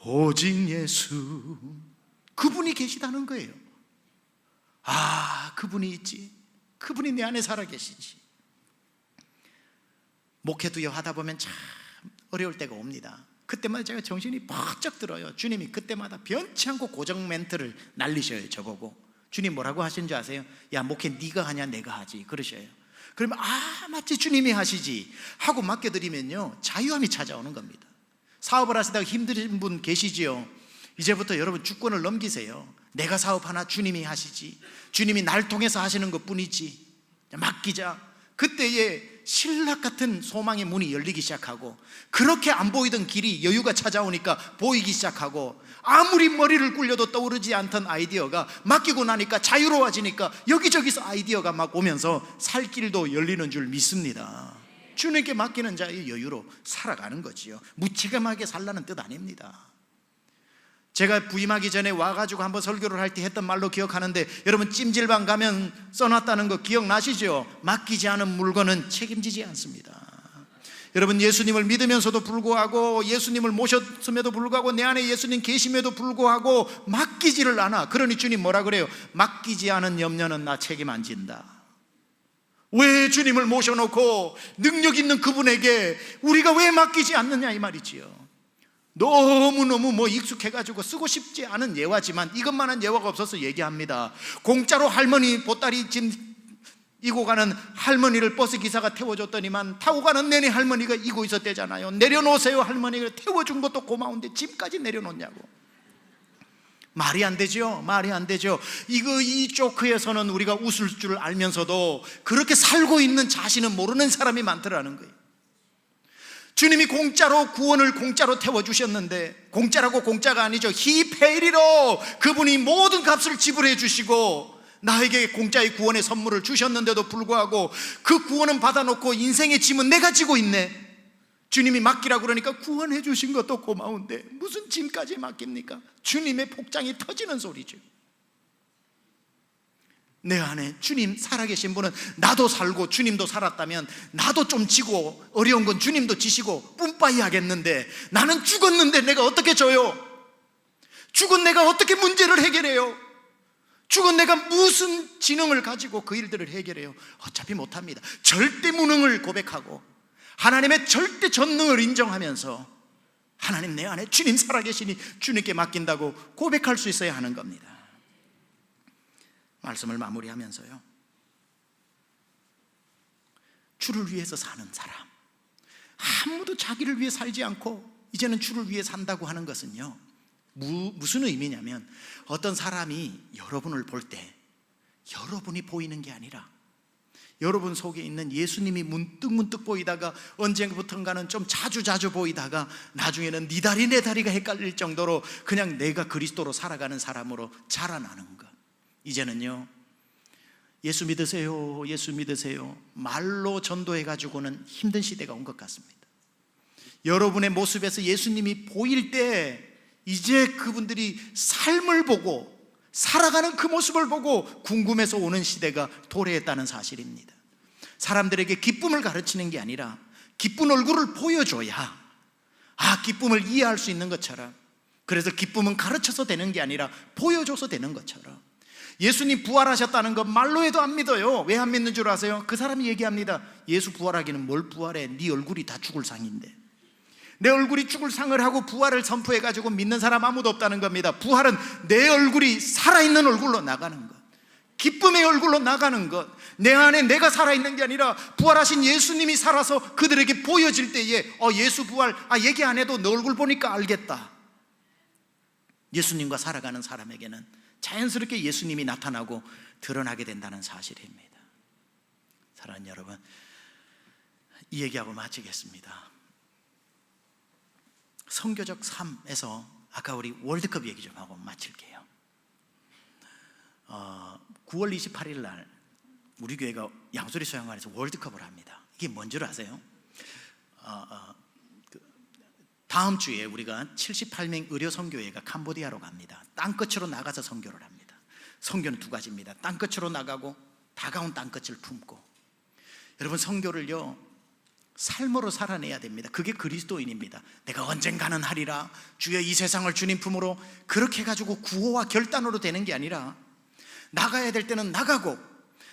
Speaker 1: 오직 예수, 그분이 계시다는 거예요. 그분이 있지. 그분이 내 안에 살아계시지. 목회도요 하다 보면 참 어려울 때가 옵니다. 그때마다 제가 정신이 번쩍 들어요. 주님이 그때마다 변치 않고 고정 멘트를 날리셔요. 저보고 주님 뭐라고 하시는 줄 아세요? 야, 목회 네가 하냐 내가 하지, 그러셔요. 그러면 마치 주님이 하시지 하고 맡겨드리면요 자유함이 찾아오는 겁니다. 사업을 하시다가 힘든 분 계시지요? 이제부터 여러분 주권을 넘기세요. 내가 사업 하나 주님이 하시지, 주님이 날 통해서 하시는 것뿐이지, 맡기자. 그때에 신락 같은 소망의 문이 열리기 시작하고, 그렇게 안 보이던 길이 여유가 찾아오니까 보이기 시작하고, 아무리 머리를 굴려도 떠오르지 않던 아이디어가 맡기고 나니까 자유로워지니까 여기저기서 아이디어가 막 오면서 살 길도 열리는 줄 믿습니다. 주님께 맡기는 자의 여유로 살아가는 거지요. 무책임하게 살라는 뜻 아닙니다. 제가 부임하기 전에 와가지고 한번 설교를 할 때 했던 말로 기억하는데, 여러분 찜질방 가면 써놨다는 거 기억나시죠? 맡기지 않은 물건은 책임지지 않습니다. 여러분 예수님을 믿으면서도 불구하고, 예수님을 모셨음에도 불구하고, 내 안에 예수님 계심에도 불구하고 맡기지를 않아. 그러니 주님 뭐라 그래요? 맡기지 않은 염려는 나 책임 안 진다. 왜 주님을 모셔놓고 능력 있는 그분에게 우리가 왜 맡기지 않느냐 이 말이지요. 너무너무 익숙해가지고 쓰고 싶지 않은 예화지만 이것만한 예화가 없어서 얘기합니다. 공짜로 할머니 보따리 짐 이고 가는 할머니를 버스 기사가 태워줬더니만 타고 가는 내내 할머니가 이고 있었대잖아요. 내려놓으세요. 할머니가 태워준 것도 고마운데 짐까지 내려놓냐고. 말이 안 되죠. 말이 안 되죠. 이 조크에서는 우리가 웃을 줄 알면서도 그렇게 살고 있는 자신은 모르는 사람이 많더라는 거예요. 주님이 공짜로 구원을 공짜로 태워주셨는데, 공짜라고 공짜가 아니죠. He paid it all. 그분이 모든 값을 지불해 주시고 나에게 공짜의 구원의 선물을 주셨는데도 불구하고 그 구원은 받아놓고 인생의 짐은 내가 지고 있네. 주님이 맡기라고 그러니까 구원해 주신 것도 고마운데 무슨 짐까지 맡깁니까? 주님의 복장이 터지는 소리죠. 내 안에 주님 살아계신 분은 나도 살고 주님도 살았다면 나도 좀 지고 어려운 건 주님도 지시고 뿜빠이 하겠는데, 나는 죽었는데 내가 어떻게 져요? 죽은 내가 어떻게 문제를 해결해요? 죽은 내가 무슨 지능을 가지고 그 일들을 해결해요? 어차피 못합니다. 절대 무능을 고백하고 하나님의 절대 전능을 인정하면서 하나님 내 안에 주님 살아계시니 주님께 맡긴다고 고백할 수 있어야 하는 겁니다. 말씀을 마무리하면서요, 주를 위해서 사는 사람, 아무도 자기를 위해 살지 않고 이제는 주를 위해 산다고 하는 것은요, 무슨 의미냐면 어떤 사람이 여러분을 볼 때 여러분이 보이는 게 아니라 여러분 속에 있는 예수님이 문득문득 보이다가 언젠가부턴가는 좀 자주 보이다가 나중에는 네 다리 내 다리가 헷갈릴 정도로 그냥 내가 그리스도로 살아가는 사람으로 자라나는 것. 이제는요, 예수 믿으세요, 예수 믿으세요 말로 전도해가지고는 힘든 시대가 온 것 같습니다. 여러분의 모습에서 예수님이 보일 때 이제 그분들이 삶을 보고 살아가는 그 모습을 보고 궁금해서 오는 시대가 도래했다는 사실입니다. 사람들에게 기쁨을 가르치는 게 아니라 기쁜 얼굴을 보여줘야 기쁨을 이해할 수 있는 것처럼, 그래서 기쁨은 가르쳐서 되는 게 아니라 보여줘서 되는 것처럼, 예수님 부활하셨다는 거 말로 해도 안 믿어요. 왜 안 믿는 줄 아세요? 그 사람이 얘기합니다. 예수 부활하기는 뭘 부활해, 네 얼굴이 다 죽을 상인데. 내 얼굴이 죽을 상을 하고 부활을 선포해가지고 믿는 사람 아무도 없다는 겁니다. 부활은 내 얼굴이 살아있는 얼굴로 나가는 것, 기쁨의 얼굴로 나가는 것, 내 안에 내가 살아있는 게 아니라 부활하신 예수님이 살아서 그들에게 보여질 때에 예수 부활 얘기 안 해도 너 얼굴 보니까 알겠다. 예수님과 살아가는 사람에게는 자연스럽게 예수님이 나타나고 드러나게 된다는 사실입니다. 사랑하는 여러분, 이 얘기하고 마치겠습니다. 선교적 삶에서 아까 우리 월드컵 얘기 좀 하고 마칠게요. 9월 28일 날 우리 교회가 양소리 소양관에서 월드컵을 합니다. 이게 뭔 줄 아세요? 다음 주에 우리가 78명 의료 선교회가 캄보디아로 갑니다. 땅끝으로 나가서 선교를 합니다. 선교는 두 가지입니다. 땅끝으로 나가고 다가온 땅끝을 품고. 여러분, 선교를요 삶으로 살아내야 됩니다. 그게 그리스도인입니다. 내가 언젠가는 하리라, 주여 이 세상을 주님 품으로, 그렇게 해가지고 구호와 결단으로 되는 게 아니라 나가야 될 때는 나가고,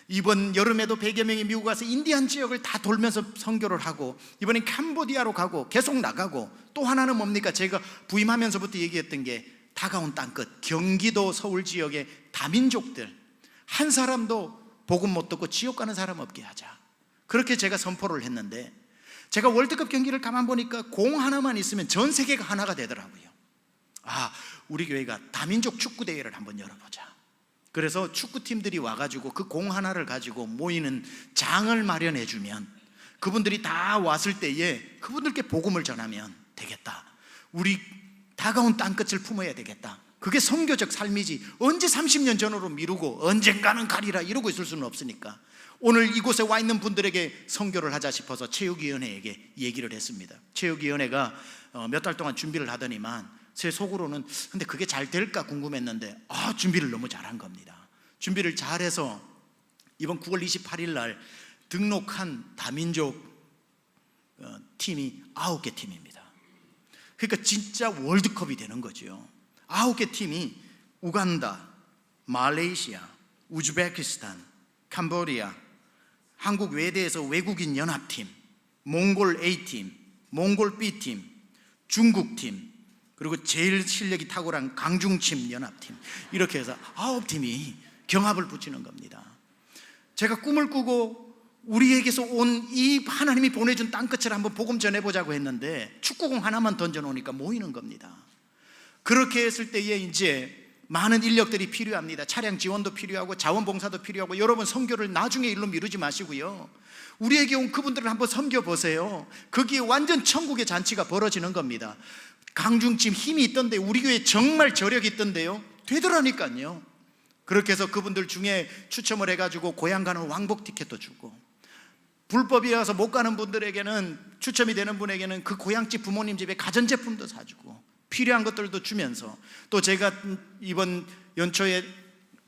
Speaker 1: 이번 여름에도 100여 명이 미국 가서 인디안 지역을 다 돌면서 선교를 하고, 이번엔 캄보디아로 가고 계속 나가고, 또 하나는 뭡니까? 제가 부임하면서부터 얘기했던 게 다가온 땅끝, 경기도 서울 지역의 다민족들 한 사람도 복음 못 듣고 지옥 가는 사람 없게 하자. 그렇게 제가 선포를 했는데, 제가 월드컵 경기를 가만 보니까 공 하나만 있으면 전 세계가 하나가 되더라고요. 우리 교회가 다민족 축구대회를 한번 열어보자. 그래서 축구팀들이 와가지고 그 공 하나를 가지고 모이는 장을 마련해주면, 그분들이 다 왔을 때에 그분들께 복음을 전하면 되겠다. 우리 다가온 땅끝을 품어야 되겠다. 그게 선교적 삶이지, 언제 30년 전으로 미루고 언젠가는 가리라 이러고 있을 수는 없으니까 오늘 이곳에 와 있는 분들에게 선교를 하자 싶어서 체육위원회에게 얘기를 했습니다. 체육위원회가 몇 달 동안 준비를 하더니만 제 속으로는 근데 그게 잘 될까 궁금했는데 준비를 너무 잘한 겁니다. 준비를 잘해서 이번 9월 28일 날 등록한 다민족 팀이 9개 팀입니다. 그러니까 진짜 월드컵이 되는 거죠. 9개 팀이 우간다, 말레이시아, 우즈베키스탄, 캄보디아, 한국 외대에서 외국인 연합팀, 몽골 A팀, 몽골 B팀, 중국팀, 그리고 제일 실력이 탁월한 강중침 연합팀, 이렇게 해서 9팀이 경합을 붙이는 겁니다. 제가 꿈을 꾸고 우리에게서 온 이 하나님이 보내준 땅끝을 한번 복음 전해보자고 했는데 축구공 하나만 던져놓으니까 모이는 겁니다. 그렇게 했을 때에 이제 많은 인력들이 필요합니다. 차량 지원도 필요하고 자원봉사도 필요하고, 여러분 선교를 나중에 일로 미루지 마시고요, 우리에게 온 그분들을 한번 섬겨보세요. 거기에 완전 천국의 잔치가 벌어지는 겁니다. 강중침 힘이 있던데 우리 교회에 정말 저력이 있던데요, 되더라니까요. 그렇게 해서 그분들 중에 추첨을 해가지고 고향 가는 왕복 티켓도 주고, 불법이어서 못 가는 분들에게는, 추첨이 되는 분에게는 그 고향집 부모님 집에 가전제품도 사주고 필요한 것들도 주면서, 또 제가 이번 연초에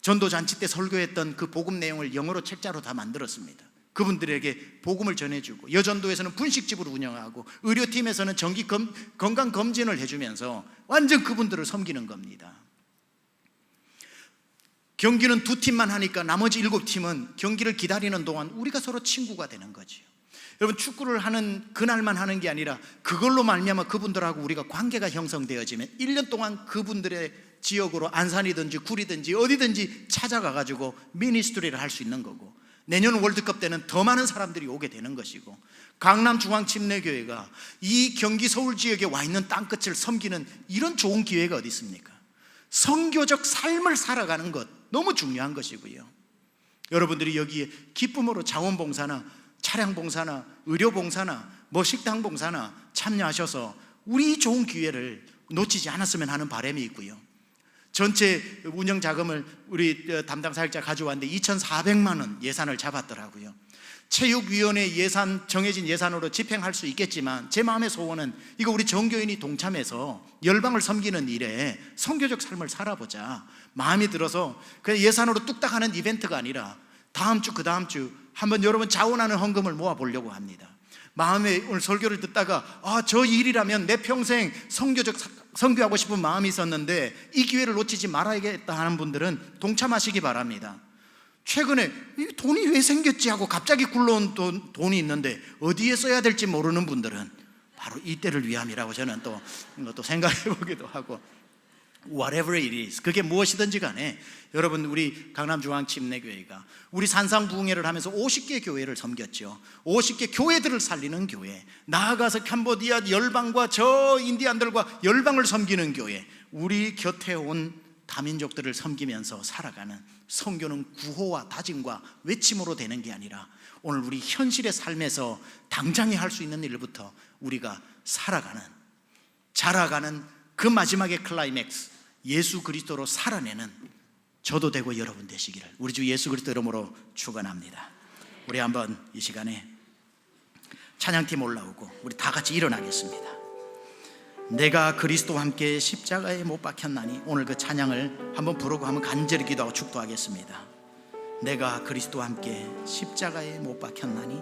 Speaker 1: 전도잔치 때 설교했던 그 복음 내용을 영어로 책자로 다 만들었습니다. 그분들에게 복음을 전해주고, 여전도에서는 분식집을 운영하고, 의료팀에서는 정기 건강검진을 해주면서 완전 그분들을 섬기는 겁니다. 경기는 2팀만 하니까 나머지 7팀은 경기를 기다리는 동안 우리가 서로 친구가 되는 거죠. 여러분, 축구를 하는 그날만 하는 게 아니라 그걸로 말미암아 그분들하고 우리가 관계가 형성되어지면 1년 동안 그분들의 지역으로 안산이든지 구리든지 어디든지 찾아가가지고 미니스트리를 할 수 있는 거고, 내년 월드컵 때는 더 많은 사람들이 오게 되는 것이고, 강남중앙침례교회가 이 경기 서울 지역에 와 있는 땅끝을 섬기는 이런 좋은 기회가 어디 있습니까? 선교적 삶을 살아가는 것 너무 중요한 것이고요. 여러분들이 여기에 기쁨으로 자원봉사나 차량봉사나 의료봉사나 식당봉사나 참여하셔서 우리 좋은 기회를 놓치지 않았으면 하는 바람이 있고요. 전체 운영자금을 우리 담당 사역자 가져왔는데 2,400만 원 예산을 잡았더라고요. 체육위원회 예산, 정해진 예산으로 집행할 수 있겠지만 제 마음의 소원은 이거 우리 전교인이 동참해서 열방을 섬기는 일에 선교적 삶을 살아보자 마음이 들어서, 그냥 예산으로 뚝딱 하는 이벤트가 아니라 다음 주 그 다음 주 한번 여러분 자원하는 헌금을 모아보려고 합니다. 마음에 오늘 설교를 듣다가 저 일이라면 내 평생 선교하고 싶은 마음이 있었는데 이 기회를 놓치지 말아야겠다 하는 분들은 동참하시기 바랍니다. 최근에 이 돈이 왜 생겼지 하고 갑자기 굴러온 돈이 있는데 어디에 써야 될지 모르는 분들은 바로 이때를 위함이라고 저는 또 생각해 보기도 하고, whatever it is, 그게 무엇이든지 간에 여러분, 우리 강남중앙침례교회가 우리 산상부흥회를 하면서 50개 교회를 섬겼죠. 50개 교회들을 살리는 교회, 나아가서 캄보디아 열방과 저 인디안들과 열방을 섬기는 교회, 우리 곁에 온 다민족들을 섬기면서 살아가는 선교는 구호와 다짐과 외침으로 되는 게 아니라 오늘 우리 현실의 삶에서 당장에 할 수 있는 일부터 우리가 살아가는, 자라가는 그 마지막의 클라이맥스, 예수 그리스도로 살아내는 저도 되고 여러분 되시기를 우리 주 예수 그리스도 이름으로 축원합니다. 우리 한번 이 시간에 찬양팀 올라오고 우리 다 같이 일어나겠습니다. 내가 그리스도와 함께 십자가에 못 박혔나니, 오늘 그 찬양을 한번 부르고 한번 간절히 기도하고 축도하겠습니다. 내가 그리스도와 함께 십자가에 못 박혔나니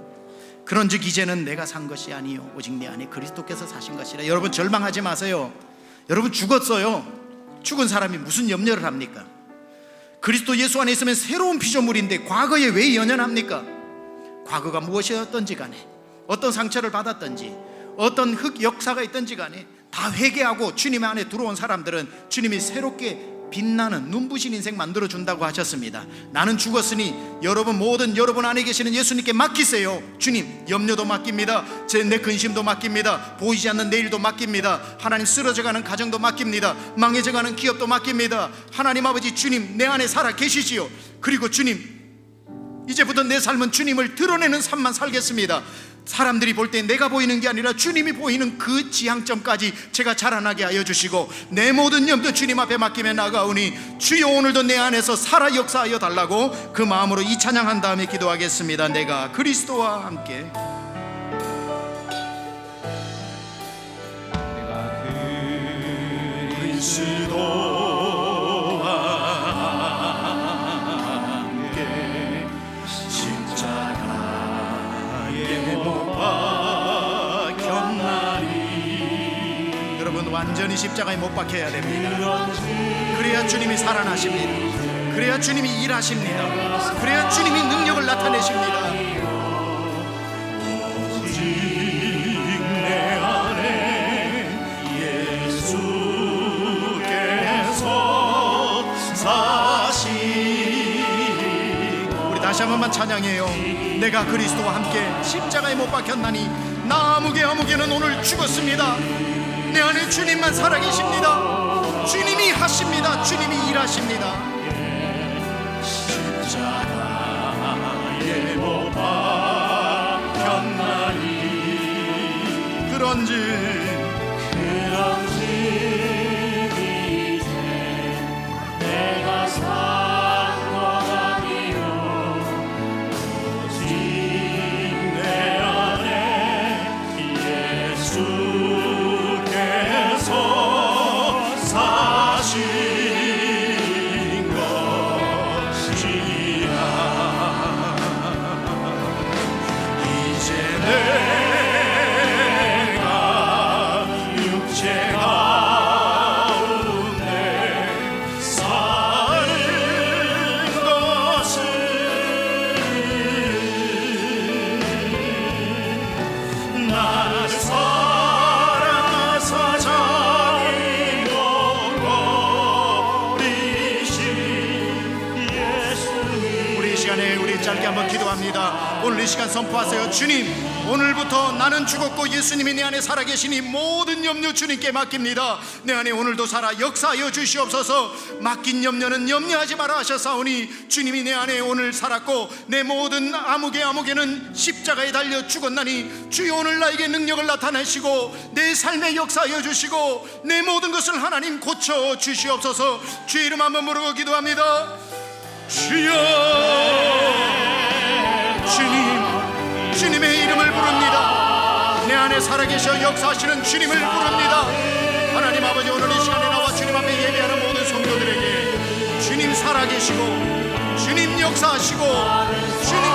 Speaker 1: 그런즉 이제는 내가 산 것이 아니요 오직 내 안에 그리스도께서 사신 것이라. 여러분, 절망하지 마세요. 여러분, 죽었어요. 죽은 사람이 무슨 염려를 합니까? 그리스도 예수 안에 있으면 새로운 피조물인데 과거에 왜 연연합니까? 과거가 무엇이었던지 간에, 어떤 상처를 받았던지, 어떤 흑 역사가 있던지 간에 다 회개하고 주님 안에 들어온 사람들은 주님이 새롭게 빛나는 눈부신 인생 만들어준다고 하셨습니다. 나는 죽었으니 여러분 모든 여러분 안에 계시는 예수님께 맡기세요. 주님, 염려도 맡깁니다. 내 근심도 맡깁니다. 보이지 않는 내일도 맡깁니다. 하나님, 쓰러져가는 가정도 맡깁니다. 망해져가는 기업도 맡깁니다. 하나님 아버지, 주님 내 안에 살아 계시지요. 그리고 주님, 이제부터 내 삶은 주님을 드러내는 삶만 살겠습니다. 사람들이 볼 때 내가 보이는 게 아니라 주님이 보이는 그 지향점까지 제가 자라나게 하여 주시고, 내 모든 염려 주님 앞에 맡기며 나가오니 주여 오늘도 내 안에서 살아 역사하여 달라고 그 마음으로 이 찬양한 다음에 기도하겠습니다. 내가 그리스도와 함께, 내가 그리스도와 함께 십자가에 못 박혔나니. 여러분, 완전히 십자가에 못 박혀야 됩니다. 그래야 주님이 살아나십니다. 그래야 주님이 일하십니다. 그래야 주님이 능력을 나타내십니다. 오직 내 안에 예수께서 사신. 우리 다시 한 번만 찬양해요. 내가 그리스도와 함께 십자가에 못 박혔나니 나 아무개는 오늘 죽었습니다. 내 안에 주님만 살아계십니다. 주님이 하십니다. 주님이 일하십니다. 십자가에 못 박혔나니 그런즉 이제 내가 산 것 아니요 오직 내 안에 예수께서 사신 것이라. 이제 내가 기도합니다. 오늘 이 시간 선포하세요. 주님, 오늘부터 나는 죽었고 예수님이 내 안에 살아계시니 모든 염려 주님께 맡깁니다. 내 안에 오늘도 살아 역사하여 주시옵소서. 맡긴 염려는 염려하지 마라 하셨사오니 주님이 내 안에 오늘 살았고 내 모든 아무개는 십자가에 달려 죽었나니 주여 오늘 나에게 능력을 나타내시고 내 삶에 역사하여 주시고 내 모든 것을 하나님 고쳐 주시옵소서. 주의 이름 한번 부르고 기도합니다. 주여, 주님의 이름을 부릅니다. 내 안에 살아계셔 역사하시는 주님을 부릅니다. 하나님 아버지, 오늘 이 시간에 나와 주님 앞에 예배하는 모든 성도들에게 주님 살아계시고 주님 역사하시고 주님